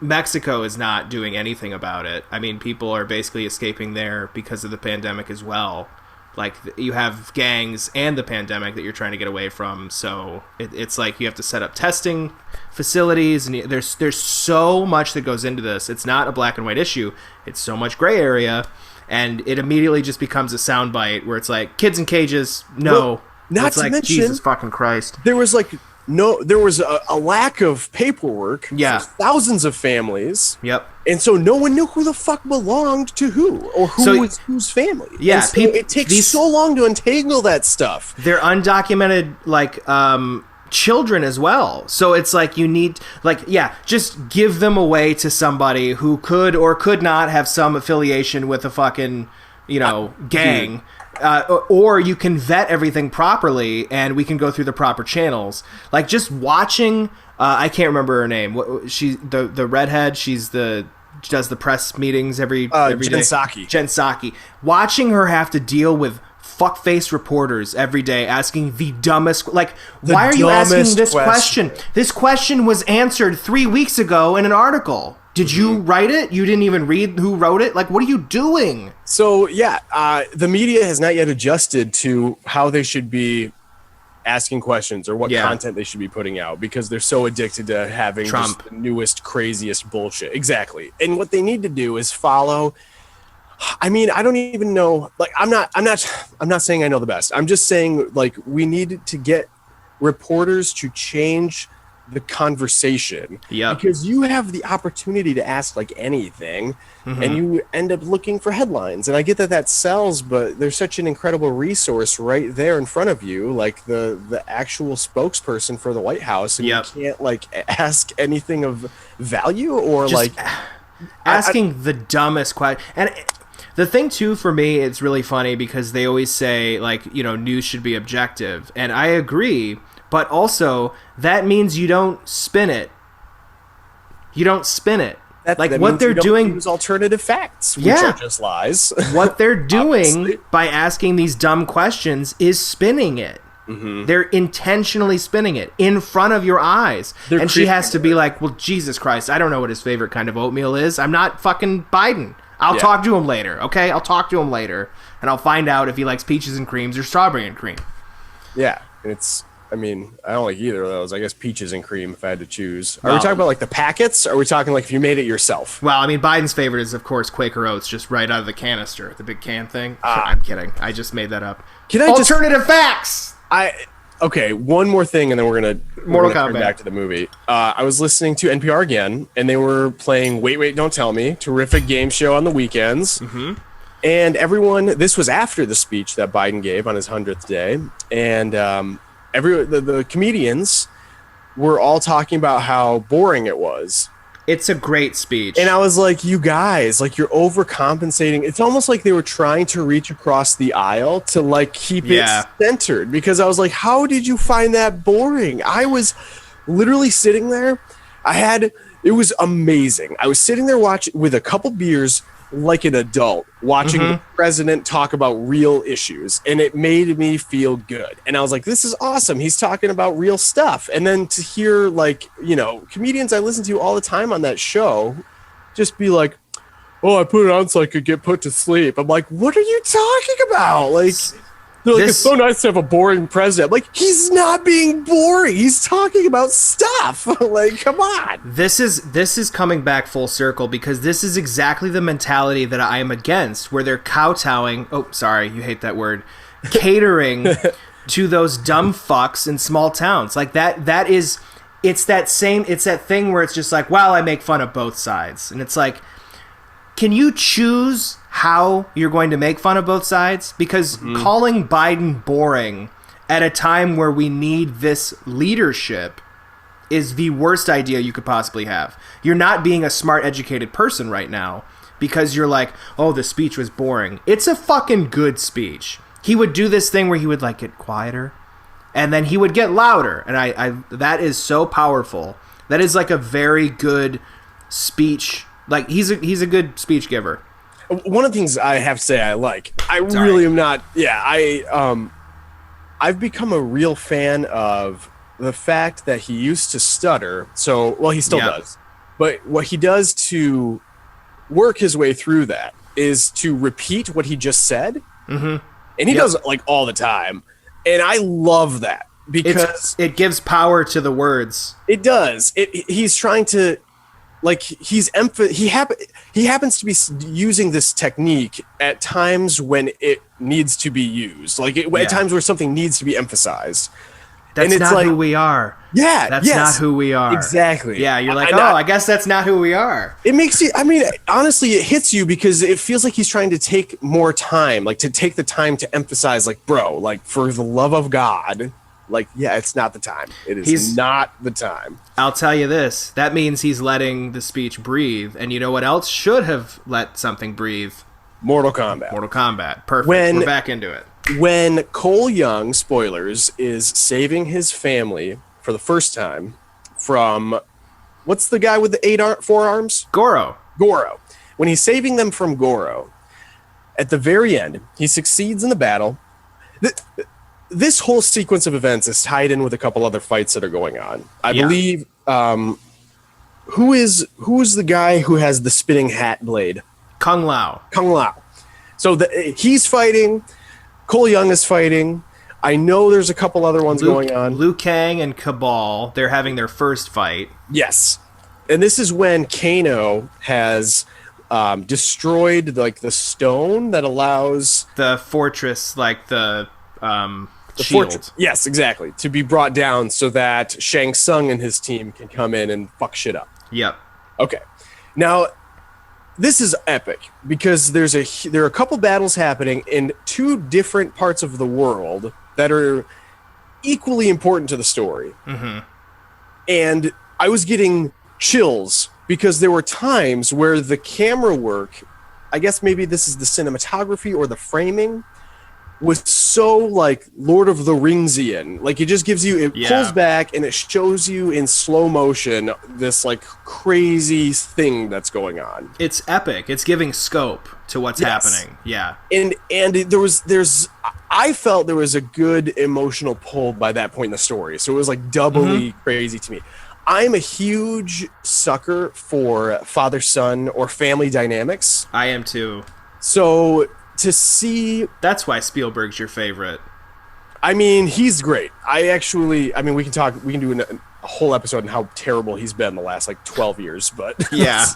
Mexico is not doing anything about it. I mean, people are basically escaping there because of the pandemic as well. Like, you have gangs and the pandemic that you're trying to get away from, so it's like you have to set up testing facilities, and there's so much that goes into this. It's not a black and white issue. It's so much gray area, and it immediately just becomes a soundbite where it's like, kids in cages, no. Well, not to mention, Jesus fucking Christ. There was a lack of paperwork for thousands of families. Yep. And so no one knew who the fuck belonged to who, or who was whose family. Yeah, so it takes so long to untangle that stuff. They're undocumented, like, children as well. So it's like you need, just give them away to somebody who could or could not have some affiliation with a fucking, gang. Or you can vet everything properly, and we can go through the proper channels. Like, just watching, I can't remember her name. She's the redhead. She does the press meetings every day. Jen Psaki. Watching her have to deal with fuckface reporters every day asking the dumbest, why are you asking this question? This question was answered 3 weeks ago in an article. Did you write it? You didn't even read who wrote it? Like, what are you doing? So, the media has not yet adjusted to how they should be asking questions or what content they should be putting out, because they're so addicted to having just the newest, craziest bullshit. Exactly. And what they need to do is follow I mean, I don't even know. Like, I'm not saying I know the best. I'm just saying, like, we need to get reporters to change the conversation. Yeah. Because you have the opportunity to ask like anything, and you end up looking for headlines. And I get that sells, but there's such an incredible resource right there in front of you, like the actual spokesperson for the White House, and you can't like ask anything of value or just like asking the dumbest question. And the thing too, for me, it's really funny because they always say like, you know, news should be objective, and I agree, but also that means you don't spin it. You don't spin it. Like what they're doing, use alternative facts, which are just lies. What they're doing by asking these dumb questions is spinning it. They're intentionally spinning it in front of your eyes. And she has to be like, well, Jesus Christ, I don't know what his favorite kind of oatmeal is. I'm not fucking Biden. I'll talk to him later, okay? I'll talk to him later, and I'll find out if he likes peaches and creams or strawberry and cream. Yeah, I mean, I don't like either of those. I guess peaches and cream if I had to choose. Are we talking about like the packets? Or are we talking like if you made it yourself? Well, I mean, Biden's favorite is, of course, Quaker Oats, just right out of the canister, the big can thing. I'm kidding. I just made that up. Alternative facts! Okay, one more thing, and then we're gonna turn back to the movie. I was listening to NPR again, and they were playing Wait, Wait, Don't Tell Me, terrific game show on the weekends. And everyone, this was after the speech that Biden gave on his 100th day, and the comedians were all talking about how boring it was. It's a great speech. And I was like, you guys, like, you're overcompensating. It's almost like they were trying to reach across the aisle to, like, keep it centered. Because I was like, how did you find that boring? I was literally sitting there. It was amazing. I was sitting there watching with a couple beers like an adult, watching the president talk about real issues. And it made me feel good. And I was like, this is awesome. He's talking about real stuff. And then to hear, like, you know, comedians I listen to all the time on that show just be like, oh, I put it on so I could get put to sleep. I'm like, what are you talking about? Like, they're like, it's so nice to have a boring president. Like, he's not being boring. He's talking about stuff. Like, come on. This is coming back full circle because this is exactly the mentality that I am against, where they're kowtowing. Oh, sorry, you hate that word. Catering to those dumb fucks in small towns. Like that is, it's that thing where it's just like, well, I make fun of both sides. And it's like, can you choose how you're going to make fun of both sides? Because calling Biden boring at a time where we need this leadership is the worst idea you could possibly have. You're not being a smart, educated person right now because you're like, oh, the speech was boring. It's a fucking good speech. He would do this thing where he would like get quieter and then he would get louder. And I that is so powerful. That is like a very good speech. Like he's a good speech giver. One of the things I have to say really am not. Yeah, I've become a real fan of the fact that he used to stutter. So, well, he still does. But what he does to work his way through that is to repeat what he just said. And he does it like all the time. And I love that because it gives power to the words. It does. He's trying to, like, he happens to be using this technique at times when it needs to be used, like at times where something needs to be emphasized. That's not like, who we are. Yeah, that's not who we are. Exactly. Yeah, you're like, I guess that's not who we are. It makes you. I mean, honestly, it hits you because it feels like he's trying to take more time, like to take the time to emphasize, like, bro, like for the love of God. Like, yeah, it's not the time. It is not the time. I'll tell you this. That means he's letting the speech breathe. And you know what else should have let something breathe? Mortal Kombat. Mortal Kombat. Perfect. We're back into it. When Cole Young, spoilers, is saving his family for the first time from, what's the guy with the four arms? Goro. When he's saving them from Goro, at the very end, he succeeds in the battle. This whole sequence of events is tied in with a couple other fights that are going on. I believe, who is the guy who has the spinning hat blade? Kung Lao. So he's fighting. Cole Young is fighting. I know there's a couple other ones going on. Liu Kang and Cabal, they're having their first fight. Yes. And this is when Kano has destroyed like the stone that allows The fortress, like the shield. Yes, exactly. To be brought down so that Shang Tsung and his team can come in and fuck shit up. Yep. Okay. Now, this is epic because there are a couple battles happening in two different parts of the world that are equally important to the story. Mm-hmm. And I was getting chills because there were times where the camera work, I guess maybe this is the cinematography or the framing, was so like Lord of the Ringsian. Like it just gives you, pulls back and it shows you in slow motion this like crazy thing that's going on. It's epic. It's giving scope to what's happening. Yeah. And I felt there was a good emotional pull by that point in the story. So it was like doubly crazy to me. I'm a huge sucker for father-son or family dynamics. I am too. So to see... That's why Spielberg's your favorite. I mean, he's great. we can do a whole episode on how terrible he's been the last like 12 years, but... Yeah.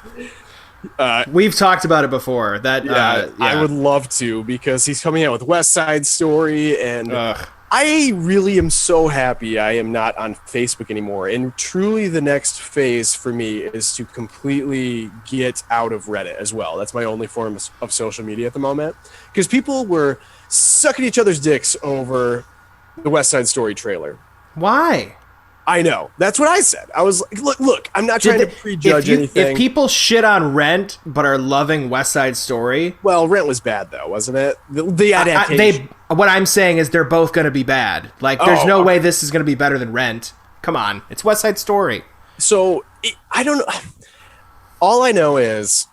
We've talked about it before. I would love to because he's coming out with West Side Story and... I really am so happy I am not on Facebook anymore. And truly the next phase for me is to completely get out of Reddit as well. That's my only form of social media at the moment. Because people were sucking each other's dicks over the West Side Story trailer. Why? I know. That's what I said. I was like, look, I'm not trying to prejudge anything. If people shit on Rent but are loving West Side Story... Well, Rent was bad, though, wasn't it? The adaptation. What I'm saying is they're both going to be bad. Like, there's no way this is going to be better than Rent. Come on. It's West Side Story. So, I don't know. All I know is...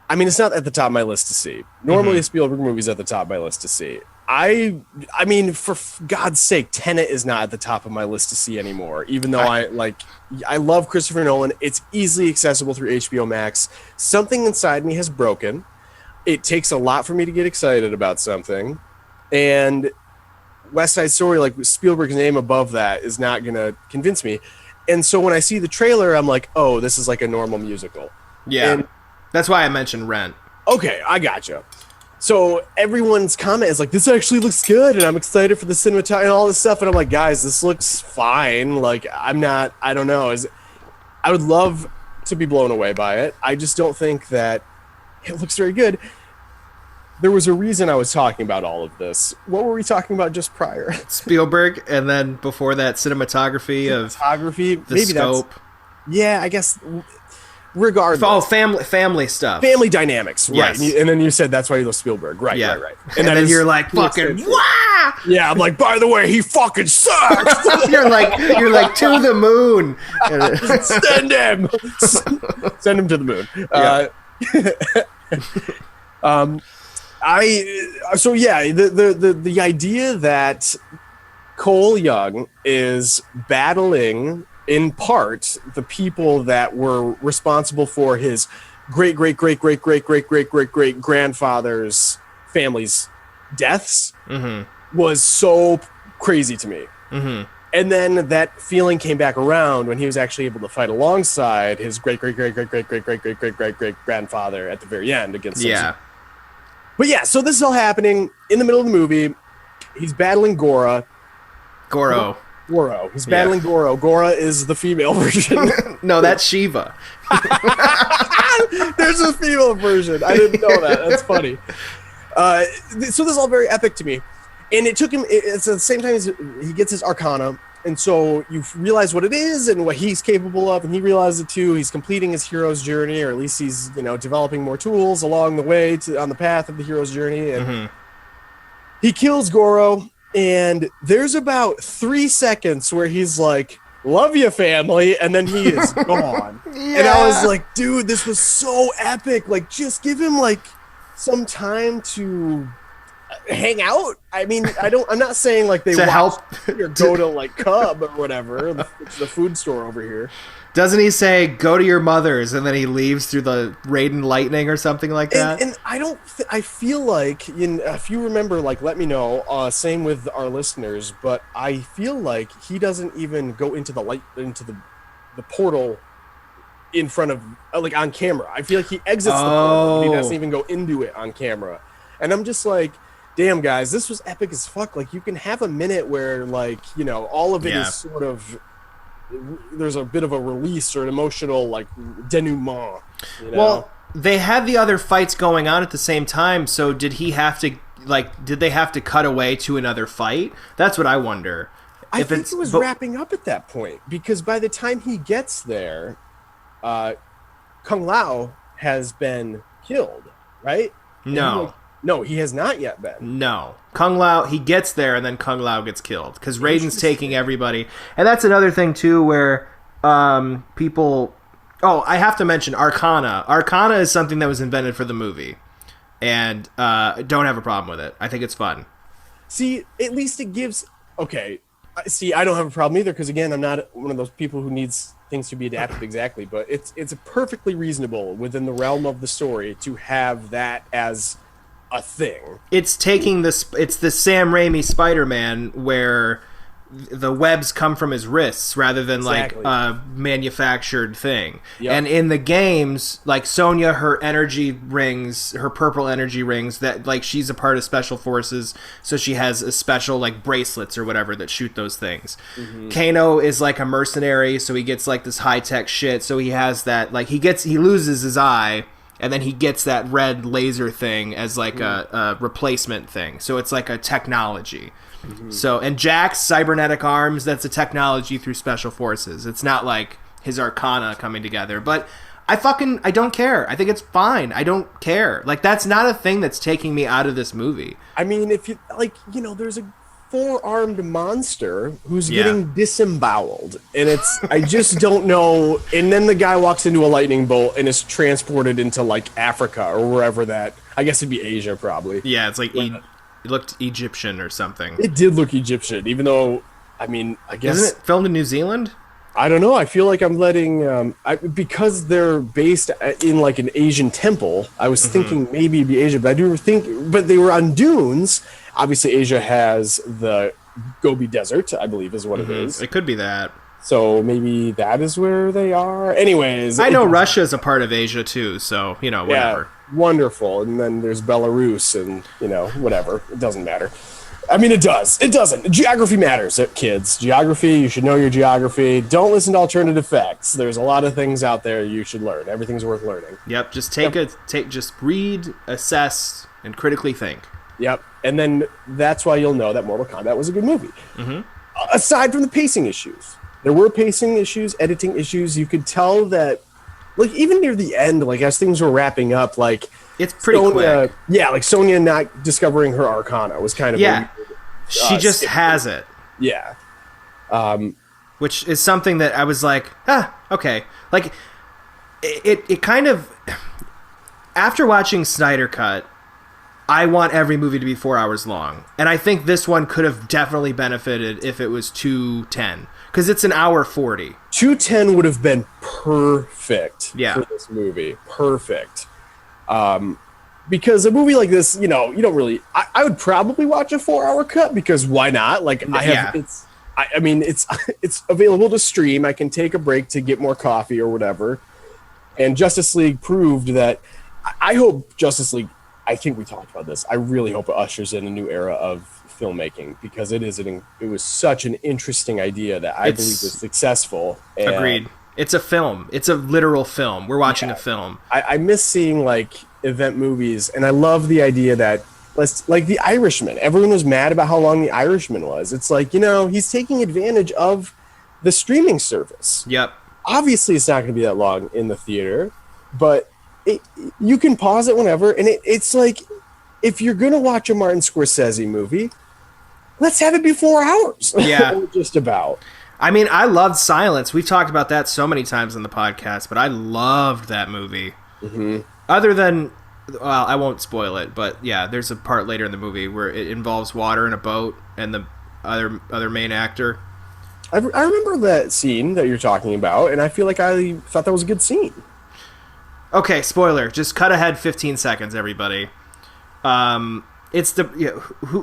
I mean, it's not at the top of my list to see. Normally, a Spielberg movie's at the top of my list to see. I mean, for God's sake, Tenet is not at the top of my list to see anymore. Even though I love Christopher Nolan, it's easily accessible through HBO Max. Something inside me has broken. It takes a lot for me to get excited about something, and West Side Story, like Spielberg's name above that, is not gonna convince me. And so when I see the trailer, I'm like, oh, this is like a normal musical. Yeah, and, that's why I mentioned Rent. Okay, I gotcha. So everyone's comment is like, this actually looks good, and I'm excited for the cinematography and all this stuff. And I'm like, guys, this looks fine. Like, I don't know. I would love to be blown away by it. I just don't think that it looks very good. There was a reason I was talking about all of this. What were we talking about just prior? Spielberg, and then before that, cinematography, the maybe scope. Yeah, I guess... Regardless. Oh, family stuff. Family dynamics, right. Yes. And then you said that's why you love Spielberg. Right. And then you're like, fucking, wah! Yeah, I'm like, by the way, he fucking sucks! you're like, to the moon. Send him! Send him to the moon. Yeah. The idea that Cole Young is battling... in part, the people that were responsible for his great grandfather's family's deaths was so crazy to me. And then that feeling came back around when he was actually able to fight alongside his great grandfather at the very end against Simpson. But yeah, so this is all happening in the middle of the movie. He's battling Goro. He's battling Goro. Goro is the female version. No, that's Shiva. There's a female version. I didn't know that. That's funny. So this is all very epic to me. And it took him, it's at the same time as he gets his Arcana. And so you realize what it is and what he's capable of. And he realizes it too. He's completing his hero's journey, or at least he's, developing more tools along the way on the path of the hero's journey. And he kills Goro. And there's about 3 seconds where he's like, love you, family, and then he is gone. And I was like, dude, this was so epic. Like, just give him, like, some time to hang out. I mean, I'm not saying, like, they help or go to, like, Cub or whatever, the food store over here. Doesn't he say, go to your mother's, and then he leaves through the Raiden lightning or something like that? And I feel like, if you remember, like, let me know, same with our listeners, but I feel like he doesn't even go into the portal in front of, like, on camera. I feel like he exits the boat, but he doesn't even go into it on camera. And I'm just like, damn, guys, this was epic as fuck. Like, you can have a minute where, like, you know, all of it is sort of, there's a bit of a release or an emotional, like, denouement. You know? Well, they had the other fights going on at the same time, so did he have to, like, did they have to cut away to another fight? That's what I wonder. I think it was wrapping up at that point, because by the time he gets there, Kung Lao has been killed, right? No. No, he has not yet been. No. Kung Lao, he gets there, and then Kung Lao gets killed. Because Raiden's taking everybody. And that's another thing, too, where people... Oh, I have to mention Arcana. Arcana is something that was invented for the movie. And don't have a problem with it. I think it's fun. See, at least it gives... Okay, see, I don't have a problem either, because, again, I'm not one of those people who needs things to be adapted exactly. But it's perfectly reasonable within the realm of the story to have that as... a thing. It's taking this. It's the Sam Raimi Spider-Man where the webs come from his wrists rather than like a manufactured thing. Yep. And in the games, like Sonya, her energy rings, her purple energy rings, that like she's a part of Special Forces, so she has a special like bracelets or whatever that shoot those things. Mm-hmm. Kano is like a mercenary, so he gets like this high-tech shit. So he has that like he loses his eye. And then he gets that red laser thing as like a replacement thing. So it's like a technology. Mm-hmm. So, and Jack's cybernetic arms, that's a technology through Special Forces. It's not like his Arcana coming together. But I don't care. I think it's fine. I don't care. Like, that's not a thing that's taking me out of this movie. I mean, if you, like, you know, there's a four-armed monster who's getting disemboweled, and it's I just don't know. And then the guy walks into a lightning bolt and is transported into like Africa or wherever that, I guess it'd be Asia probably. Yeah, it's like it looked Egyptian or something. It did look Egyptian, even though I mean I guess isn't it filmed in New Zealand? I don't know. I feel like I'm letting because they're based in like an Asian temple. I was thinking maybe it'd be Asia, but I do think, but they were on dunes. Obviously, Asia has the Gobi Desert, I believe, is what it is. It could be that. So maybe that is where they are. Anyways, I know Russia is a part of Asia too, so you know whatever. Yeah, wonderful. And then there's Belarus, and you know whatever. It doesn't matter. I mean, it does. It doesn't. Geography matters, kids. Geography, you should know your geography. Don't listen to alternative facts. There's a lot of things out there you should learn. Everything's worth learning. Yep, just just read, assess, and critically think. Yep, and then that's why you'll know that Mortal Kombat was a good movie. Mm-hmm. Aside from the pacing issues. There were pacing issues, editing issues. You could tell that, like, even near the end, like, as things were wrapping up, like... It's pretty quick. Yeah, like Sonya not discovering her Arcana was kind of weird, she just has it. Yeah. Which is something that I was like, okay. Like, it kind of... After watching Snyder Cut, I want every movie to be 4 hours long. And I think this one could have definitely benefited if it was 2:10. Because it's an hour 40. 2:10 would have been perfect for this movie. Perfect. Because a movie like this, you know, you don't really... I would probably watch a 4-hour cut because why not? Like, I mean, it's available to stream. I can take a break to get more coffee or whatever. And Justice League proved that... I hope Justice League... I think we talked about this. I really hope it ushers in a new era of filmmaking because it was such an interesting idea that I believe was successful. And agreed. It's a film. It's a literal film. We're watching a film. I miss seeing like event movies, and I love the idea that like The Irishman. Everyone was mad about how long The Irishman was. It's like, you know, he's taking advantage of the streaming service. Yep. Obviously, it's not going to be that long in the theater, but you can pause it whenever, and it's like if you're going to watch a Martin Scorsese movie, let's have it be 4 hours. Yeah. Just about. I mean, I loved Silence. We've talked about that so many times in the podcast, but I loved that movie. Mm-hmm. Other than, well, I won't spoil it, but yeah, there's a part later in the movie where it involves water in a boat and the other main actor. I remember that scene that you're talking about, and I feel like I thought that was a good scene. Okay, spoiler. Just cut ahead 15 seconds, everybody. It's the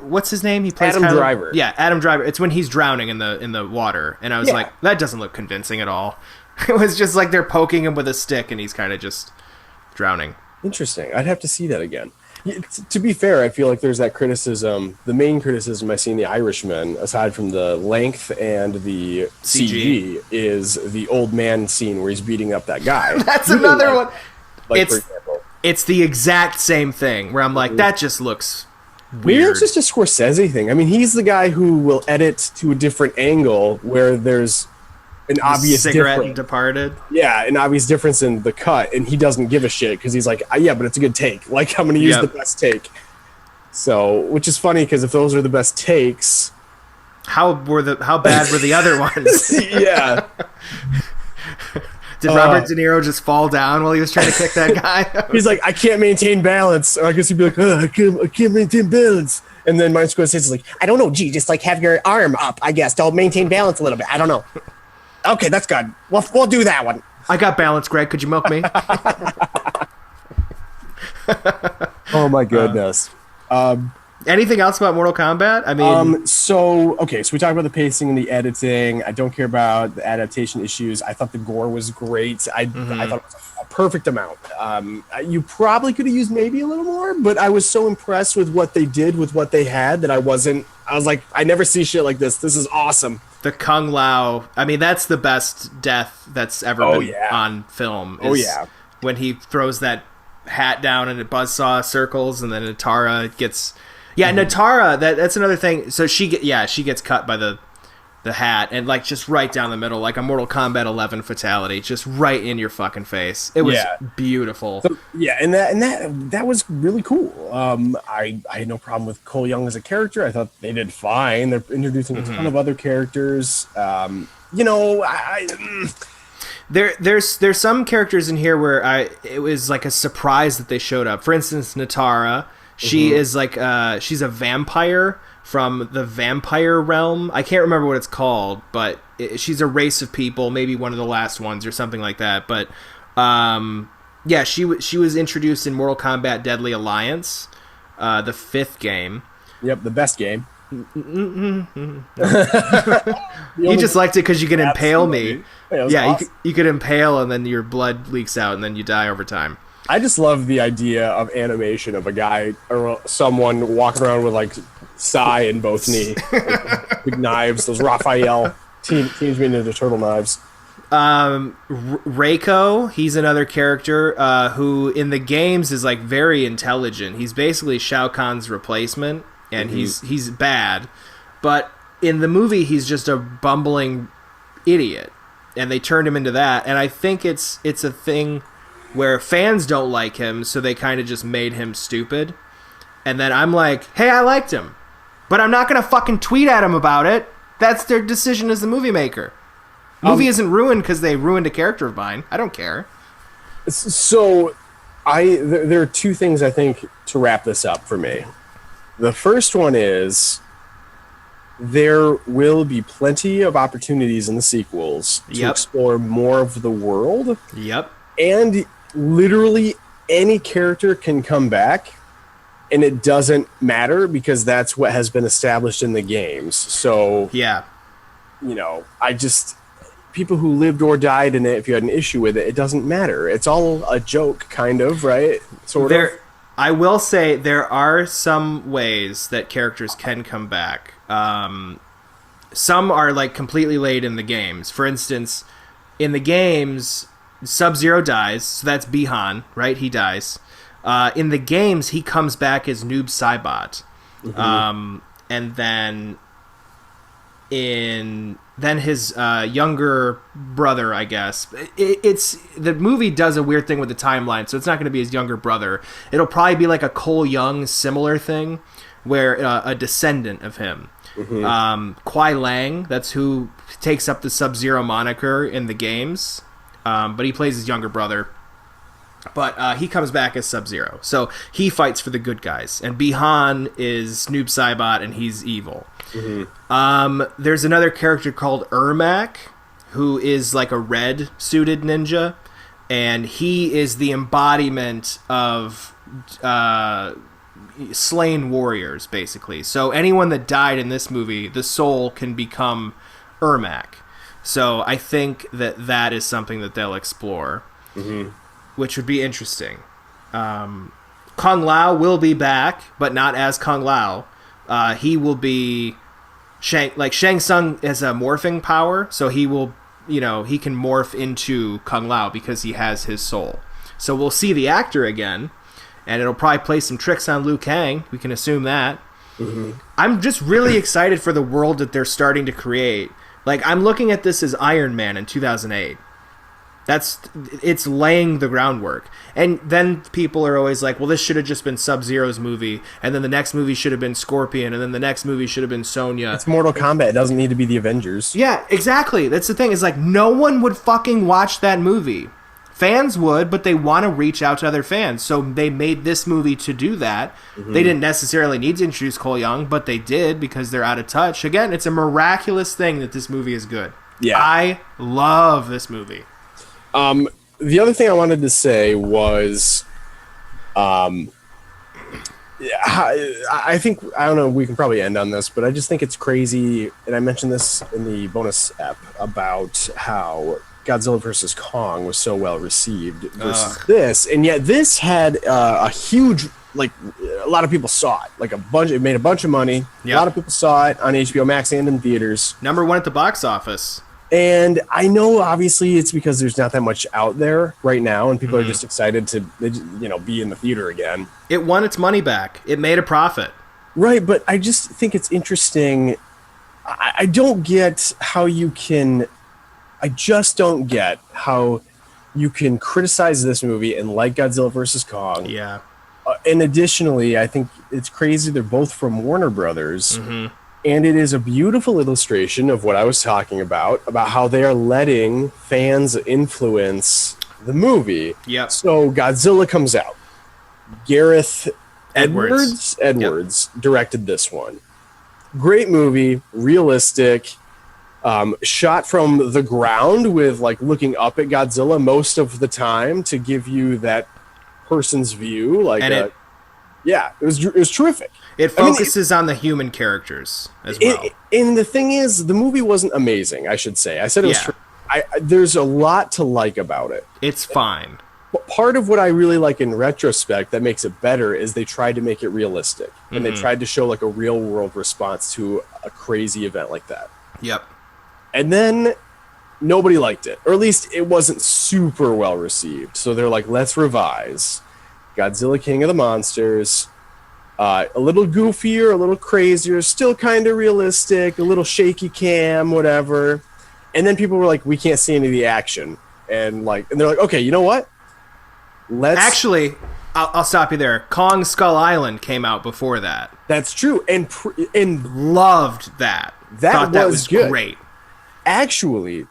what's his name? He plays Adam Driver. Yeah, Adam Driver. It's when he's drowning in the water, and I was like, that doesn't look convincing at all. It was just like they're poking him with a stick, and he's kind of just drowning. Interesting. I'd have to see that again. To be fair, I feel like there's that criticism. The main criticism I see in The Irishman, aside from the length and the CG, is the old man scene where he's beating up that guy. That's another one. Like, for example, it's the exact same thing where I'm like, that just looks weird. Maybe it's just a Scorsese thing. I mean, he's the guy who will edit to a different angle where there's an obvious cigarette difference. Departed. Yeah, an obvious difference in the cut, and he doesn't give a shit because he's like, yeah, but it's a good take. Like, I'm going to use the best take. So, which is funny because if those are the best takes, how bad were the other ones? Yeah. Did Robert De Niro just fall down while he was trying to kick that guy? He's like, I can't maintain balance. Or I guess he'd be like, I can't maintain balance. And then Martin Scorsese is like, I don't know, gee, just like have your arm up, I guess, to maintain balance a little bit. I don't know. Okay, that's good. We'll do that one. I got balance, Greg. Could you milk me? Oh my goodness. Anything else about Mortal Kombat? I mean, so we talked about the pacing and the editing. I don't care about the adaptation issues. I thought the gore was great. I thought it was a perfect amount. You probably could have used maybe a little more, but I was so impressed with what they did with what they had that I was like, I never see shit like this. This is awesome. The Kung Lao, I mean, that's the best death that's ever been on film. When he throws that hat down and it buzzsaw circles, and then Natara gets... Yeah, Natara, that's another thing. So she gets cut by the hat, and like just right down the middle, like a Mortal Kombat 11 fatality, just right in your fucking face. It was beautiful. So, and that was really cool. I had no problem with Cole Young as a character. I thought they did fine. They're introducing a ton of other characters. There's some characters in here where it was like a surprise that they showed up. For instance, Natara. She is like she's a vampire from the vampire realm. I can't remember what it's called, but she's a race of people, maybe one of the last ones or something like that. But she was introduced in Mortal Kombat Deadly Alliance, the 5th game. Yep, the best game. You just liked it because you can impale me. Awesome. You could impale, and then your blood leaks out, and then you die over time. I just love the idea of animation of a guy or someone walking around with like sai in both knee, big knives, those Raphael Teenage Mutant Ninja Turtle knives. Reiko, he's another character who in the games is like very intelligent. He's basically Shao Kahn's replacement, and he's bad, but in the movie he's just a bumbling idiot, and they turned him into that. And I think it's a thing where fans don't like him, so they kind of just made him stupid. And then I'm like, hey, I liked him, but I'm not going to fucking tweet at him about it. That's their decision as the movie maker. Movie isn't ruined because they ruined a character of mine. I don't care. So there are two things I think to wrap this up for me. The first one is there will be plenty of opportunities in the sequels to explore more of the world. Yep. And literally any character can come back, and it doesn't matter because that's what has been established in the games. So people who lived or died in it, if you had an issue with it, it doesn't matter. It's all a joke, kind of, right? Sort of. I will say there are some ways that characters can come back. Some are like completely laid in the games. For instance, in the games, Sub-Zero dies, so that's Bihan, right? He dies. In the games, he comes back as Noob Saibot. And then his younger brother, I guess. It's the movie does a weird thing with the timeline, so it's not going to be his younger brother. It'll probably be like a Cole Young similar thing, where a descendant of him. Kuai Lang, that's who takes up the Sub-Zero moniker in the games. But he plays his younger brother. But he comes back as Sub-Zero. So he fights for the good guys. And Bihan is Noob Saibot, and he's evil. There's another character called Ermac, who is like a red-suited ninja. And he is the embodiment of slain warriors, basically. So anyone that died in this movie, the soul can become Ermac. So I think that is something that they'll explore, which would be interesting. Kung Lao will be back, but not as Kung Lao. He will be Shang Tsung has a morphing power, so he will, he can morph into Kung Lao because he has his soul. So we'll see the actor again, and it'll probably play some tricks on Liu Kang. We can assume that. I'm just really excited for the world that they're starting to create. Like, I'm looking at this as Iron Man in 2008. It's laying the groundwork. And then people are always like, well, this should have just been Sub-Zero's movie, and then the next movie should have been Scorpion, and then the next movie should have been Sonya. It's Mortal Kombat. It doesn't need to be the Avengers. Yeah, exactly. That's the thing. Is like, no one would fucking watch that movie. Fans would, but they want to reach out to other fans. So they made this movie to do that. They didn't necessarily need to introduce Cole Young, but they did because they're out of touch. Again, it's a miraculous thing that this movie is good. Yeah. I love this movie. The other thing I wanted to say was, I think, I don't know, we can probably end on this, but I just think it's crazy, and I mentioned this in the bonus app, about how Godzilla vs. Kong was so well received versus this, and yet this had a huge, like, a lot of people saw it. Like, it made a bunch of money. Yep. A lot of people saw it on HBO Max and in theaters. #1 at the box office. And I know, obviously, it's because there's not that much out there right now, and people are just excited to, be in the theater again. It won its money back. It made a profit. Right, but I just think it's interesting. I don't get how you can... I just don't get how you can criticize this movie and like Godzilla vs. Kong. Yeah. And additionally, I think it's crazy. They're both from Warner Brothers. And it is a beautiful illustration of what I was talking about how they are letting fans influence the movie. Yep. So Godzilla comes out. Gareth Edwards directed this one. Great movie, realistic, shot from the ground with, like, looking up at Godzilla most of the time to give you that person's view. Like, it was terrific. It focuses on the human characters as well. And the thing is, the movie wasn't amazing, I should say. I said it was there's a lot to like about it. It's fine. But part of what I really like in retrospect that makes it better is they tried to make it realistic. And they tried to show, like, a real-world response to a crazy event like that. Yep. And then nobody liked it. Or at least it wasn't super well received. So they're like, let's revise. Godzilla King of the Monsters... a little goofier, a little crazier, still kind of realistic, a little shaky cam, whatever. And then people were like, we can't see any of the action. And they're like, okay, you know what? Actually, I'll stop you there. Kong Skull Island came out before that. That's true. And loved that. Thought that was good. Great. Actually,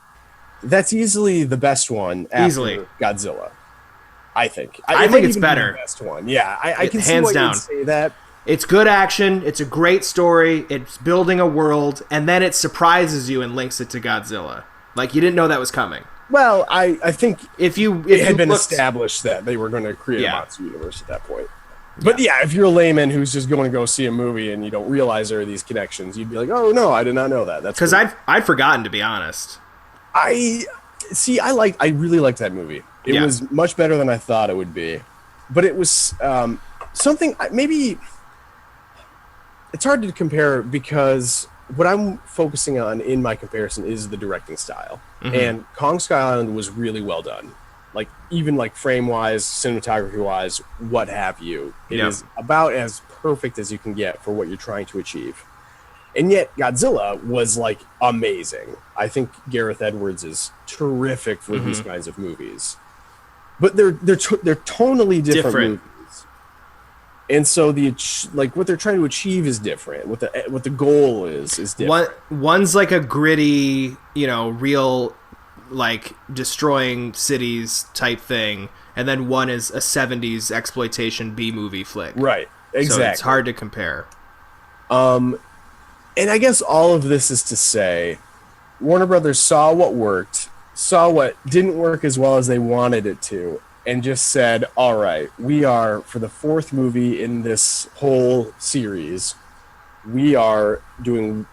that's easily the best one after Godzilla. I think. I think it's better. The best one. Yeah, I can see why you'd say that. It's good action. It's a great story. It's building a world, and then it surprises you and links it to Godzilla. Like, you didn't know that was coming. Well, I think it had been established that they were going to create a monster universe at that point. But if you're a layman who's just going to go see a movie and you don't realize there are these connections, you'd be like, oh no, I did not know that. That's because I'd forgotten, to be honest. I really liked that movie. It was much better than I thought it would be. But it was something, maybe it's hard to compare because what I'm focusing on in my comparison is the directing style. And Kong Skull Island was really well done. Like, even like frame-wise, cinematography-wise, what have you. It is about as perfect as you can get for what you're trying to achieve. And yet, Godzilla was, like, amazing. I think Gareth Edwards is terrific for these kinds of movies. But they're tonally different movies. And so what they're trying to achieve is different. What the goal is different. One's like a gritty, real, like, destroying cities type thing, and then one is a 70s exploitation B-movie flick. Right, exactly. So it's hard to compare. And I guess all of this is to say, Warner Brothers saw what worked, saw what didn't work as well as they wanted it to, and just said, all right, we are, for the fourth movie in this whole series, we are doing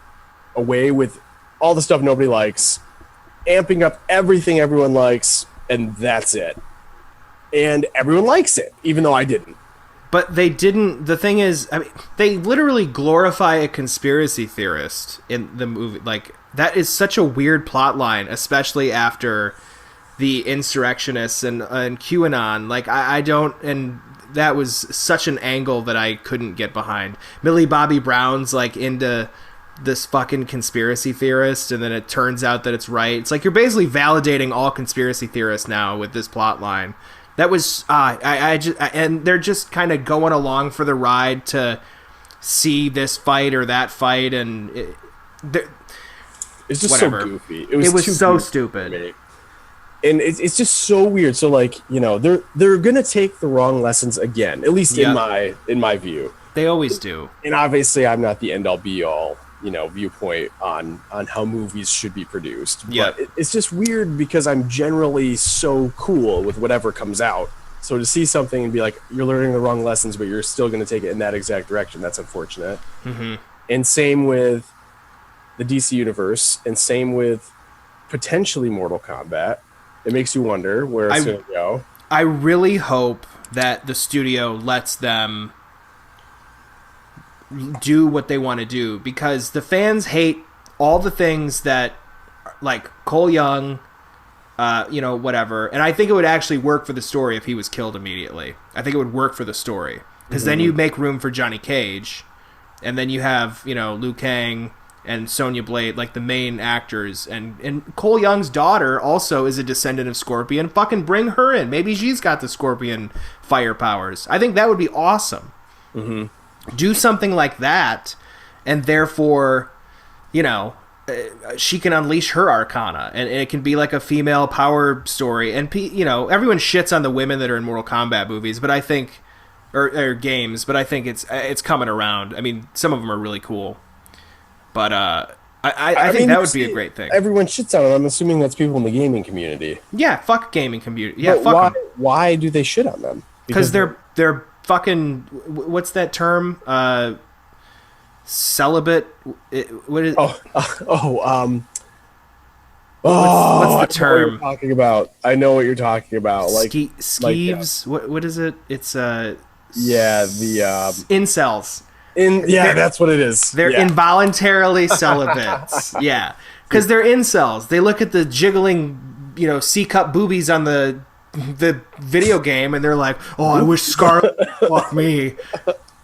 away with all the stuff nobody likes, amping up everything everyone likes, and that's it. And everyone likes it, even though I didn't. But they didn't. The thing is, I mean, they literally glorify a conspiracy theorist in the movie. Like, that is such a weird plot line, especially after the insurrectionists and QAnon. Like, I don't, and that was such an angle that I couldn't get behind. Millie Bobby Brown's like into this fucking conspiracy theorist, and then it turns out that it's right. It's like you're basically validating all conspiracy theorists now with this plot line. That was and they're just kind of going along for the ride to see this fight or that fight, and it's just whatever. so goofy. It was too so goofy stupid, for me. And it's just so weird. So like, you know, they're gonna take the wrong lessons again, at least in my view. They always do. And obviously, I'm not the end all be all, you know, viewpoint on how movies should be produced. Yeah. But it's just weird because I'm generally so cool with whatever comes out. So to see something and be like, you're learning the wrong lessons, but you're still going to take it in that exact direction, that's unfortunate. Mm-hmm. And same with the DC universe, and same with potentially Mortal Kombat. It makes you wonder where it's going to go. I really hope that the studio lets them do what they want to do, because the fans hate all the things that, like, Cole Young, you know, whatever. And I think it would actually work for the story if he was killed immediately. I think it would work for the story, because then you make room for Johnny Cage, and then you have, you know, Liu Kang and Sonya Blade, like the main actors, and Cole Young's daughter also is a descendant of Scorpion. Fucking bring her in. Maybe she's got the Scorpion fire powers. I think that would be awesome. Mm-hmm. Do something like that, and therefore, you know, she can unleash her arcana, and it can be like a female power story. And you know, everyone shits on the women that are in Mortal Kombat movies, but I think, or games, but I think it's coming around. I mean, some of them are really cool, but I think that would be a great thing. Everyone shits on it. I'm assuming that's people in the gaming community. Yeah, fuck gaming community. Yeah, but fuck them. Why do they shit on them? Because they're fucking, what's that term? Celibate. What is? What's the term? I know what you're talking about. I know what you're talking about. Like skeeves. What is it? It's the incels. That's what it is. They're involuntarily celibates. Yeah, because they're incels. They look at the jiggling, you know, C-cup boobies on the video game, and they're like, "Oh, I wish Scarlet fuck me,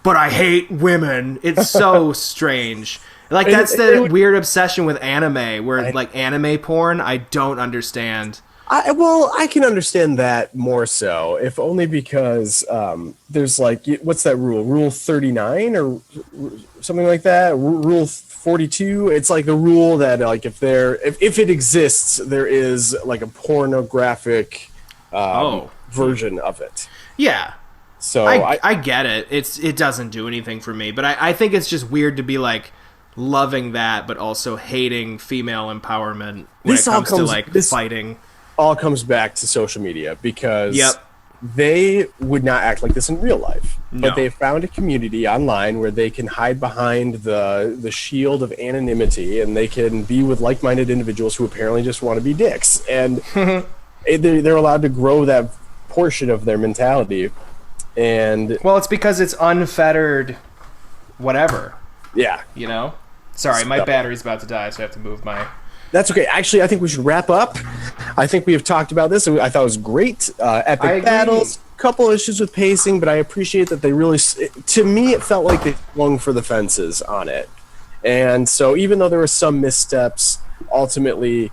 but I hate women." It's so strange. Like, that's the weird obsession with anime, where like anime porn, I don't understand. I can understand that more so, if only because there's like, what's that rule? Rule 39 or something like that? Rule 42. It's like the rule that like if it exists, there is like a pornographic version of it. Yeah. So I get it. It doesn't do anything for me, but I think it's just weird to be like loving that, but also hating female empowerment when it comes to like fighting. All comes back to social media, because they would not act like this in real life. No. But they found a community online where they can hide behind the shield of anonymity, and they can be with like-minded individuals who apparently just want to be dicks. And they're allowed to grow that portion of their mentality. And well, it's because it's unfettered whatever. Yeah. You know? Sorry, my battery's about to die, so I have to move my... That's okay. Actually, I think we should wrap up. I think we have talked about this. I thought it was great. Epic battles, couple issues with pacing, but I appreciate that they really... To me, it felt like they swung for the fences on it. And so even though there were some missteps, ultimately...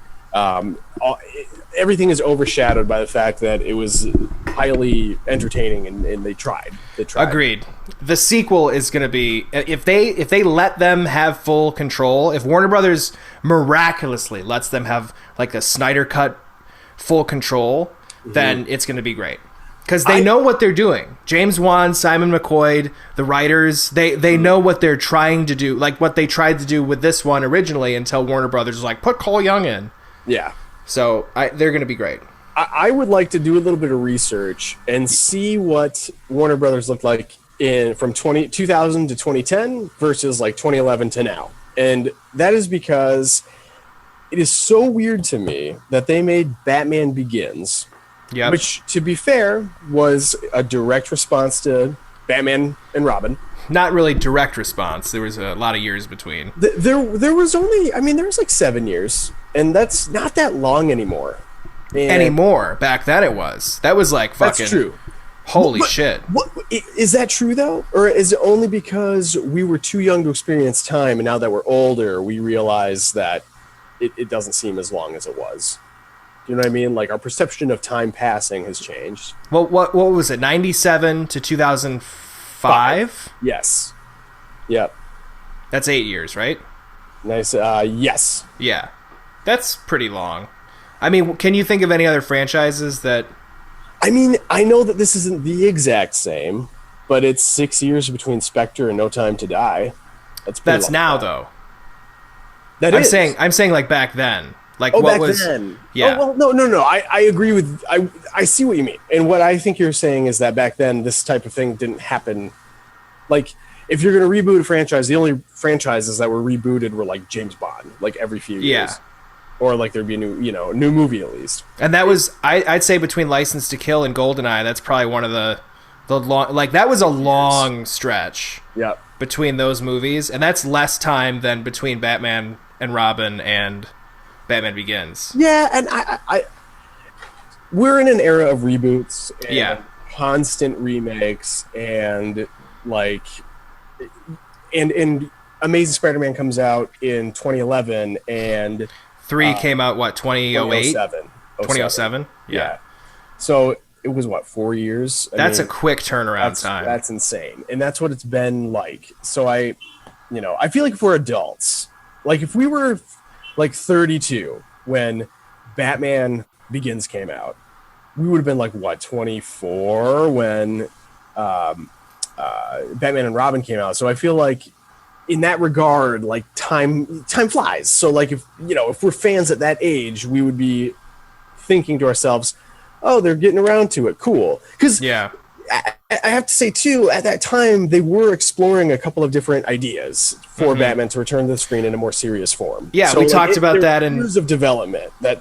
everything is overshadowed by the fact that it was highly entertaining, and they tried. Agreed. The sequel is going to be, if they let them have full control, if Warner Brothers miraculously lets them have like a Snyder cut full control, then it's going to be great. Because they know what they're doing. James Wan, Simon McCoy, the writers, they know what they're trying to do, like what they tried to do with this one originally, until Warner Brothers was like, put Cole Young in. Yeah. So they're going to be great. I would like to do a little bit of research and see what Warner Brothers looked like from 2000 to 2010 versus like 2011 to now. And that is because it is so weird to me that they made Batman Begins, which, to be fair, was a direct response to Batman and Robin. Not really direct response. There was a lot of years between. There was only, there was like 7 years, and that's not that long anymore. Anymore. Back then it was. That was like fucking... That's true. Holy shit. Is that true, though? Or is it only because we were too young to experience time, and now that we're older, we realize that it doesn't seem as long as it was? Do you know what I mean? Like, our perception of time passing has changed. Well, what was it? 97 to 2005? Yes. Yep. That's 8 years, right? Nice. Yes. Yeah. That's pretty long. I mean, can you think of any other franchises that... I know that this isn't the exact same, but it's 6 years between Spectre and No Time to Die. That's now, though. I'm saying like back then. Like what back was then? Yeah. Oh, well, no. I agree with. I see what you mean, and what I think you're saying is that back then this type of thing didn't happen. Like, if you're going to reboot a franchise, the only franchises that were rebooted were like James Bond, like every few years. Or like there'd be a new movie at least. And that was, I'd say, between License to Kill and GoldenEye, that's probably one of the long, like that was a long stretch. Yep. Between those movies, and that's less time than between Batman and Robin and Batman Begins. Yeah, and I we're in an era of reboots and constant remakes, and like and Amazing Spider-Man comes out in 2011, and 3 came out, what, 2008? 2007? Yeah. So it was, 4 years? That's a quick turnaround time. That's insane. And that's what it's been like. So I feel like if we're adults, like if we were like 32 when Batman Begins came out, we would have been like, 24 when Batman and Robin came out. So I feel like in that regard, like time flies. So like if we're fans at that age, we would be thinking to ourselves, oh, they're getting around to it. Cool. Because I have to say too, at that time they were exploring a couple of different ideas for Batman to return to the screen in a more serious form. Yeah, so we talked about that in years of development that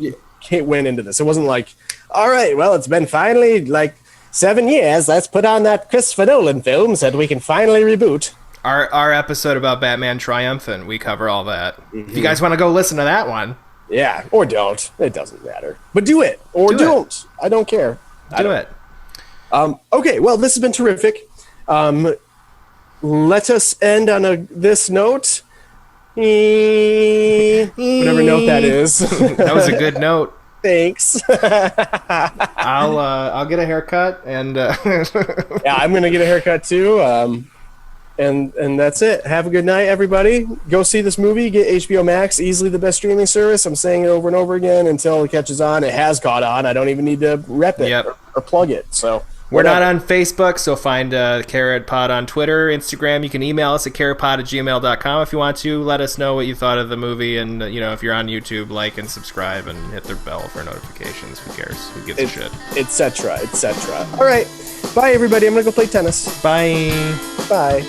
went into this. It wasn't like, all right, well, it's been finally like 7 years. Let's put on that Christopher Nolan film so that we can finally reboot. Our episode about Batman Triumphant, we cover all that. If you guys want to go listen to that one. Yeah, or don't. It doesn't matter. But do it. Or don't. I don't care. Do it. Okay, well, this has been terrific. Let us end on this note. Whatever note that is. That was a good note. Thanks. I'll get a haircut, and yeah, I'm gonna get a haircut too. And that's it. Have a good night, everybody. Go see this movie. Get HBO Max, easily the best streaming service. I'm saying it over and over again until it catches on. It has caught on. I don't even need to rep it or plug it. So we're not on Facebook, so find KerritPod on Twitter, Instagram. You can email us at KerritPod@gmail.com if you want to. Let us know what you thought of the movie, and if you're on YouTube, like and subscribe and hit the bell for notifications. Who cares? Who gives a shit? Etc. All right. Bye, everybody. I'm gonna go play tennis. Bye. Bye.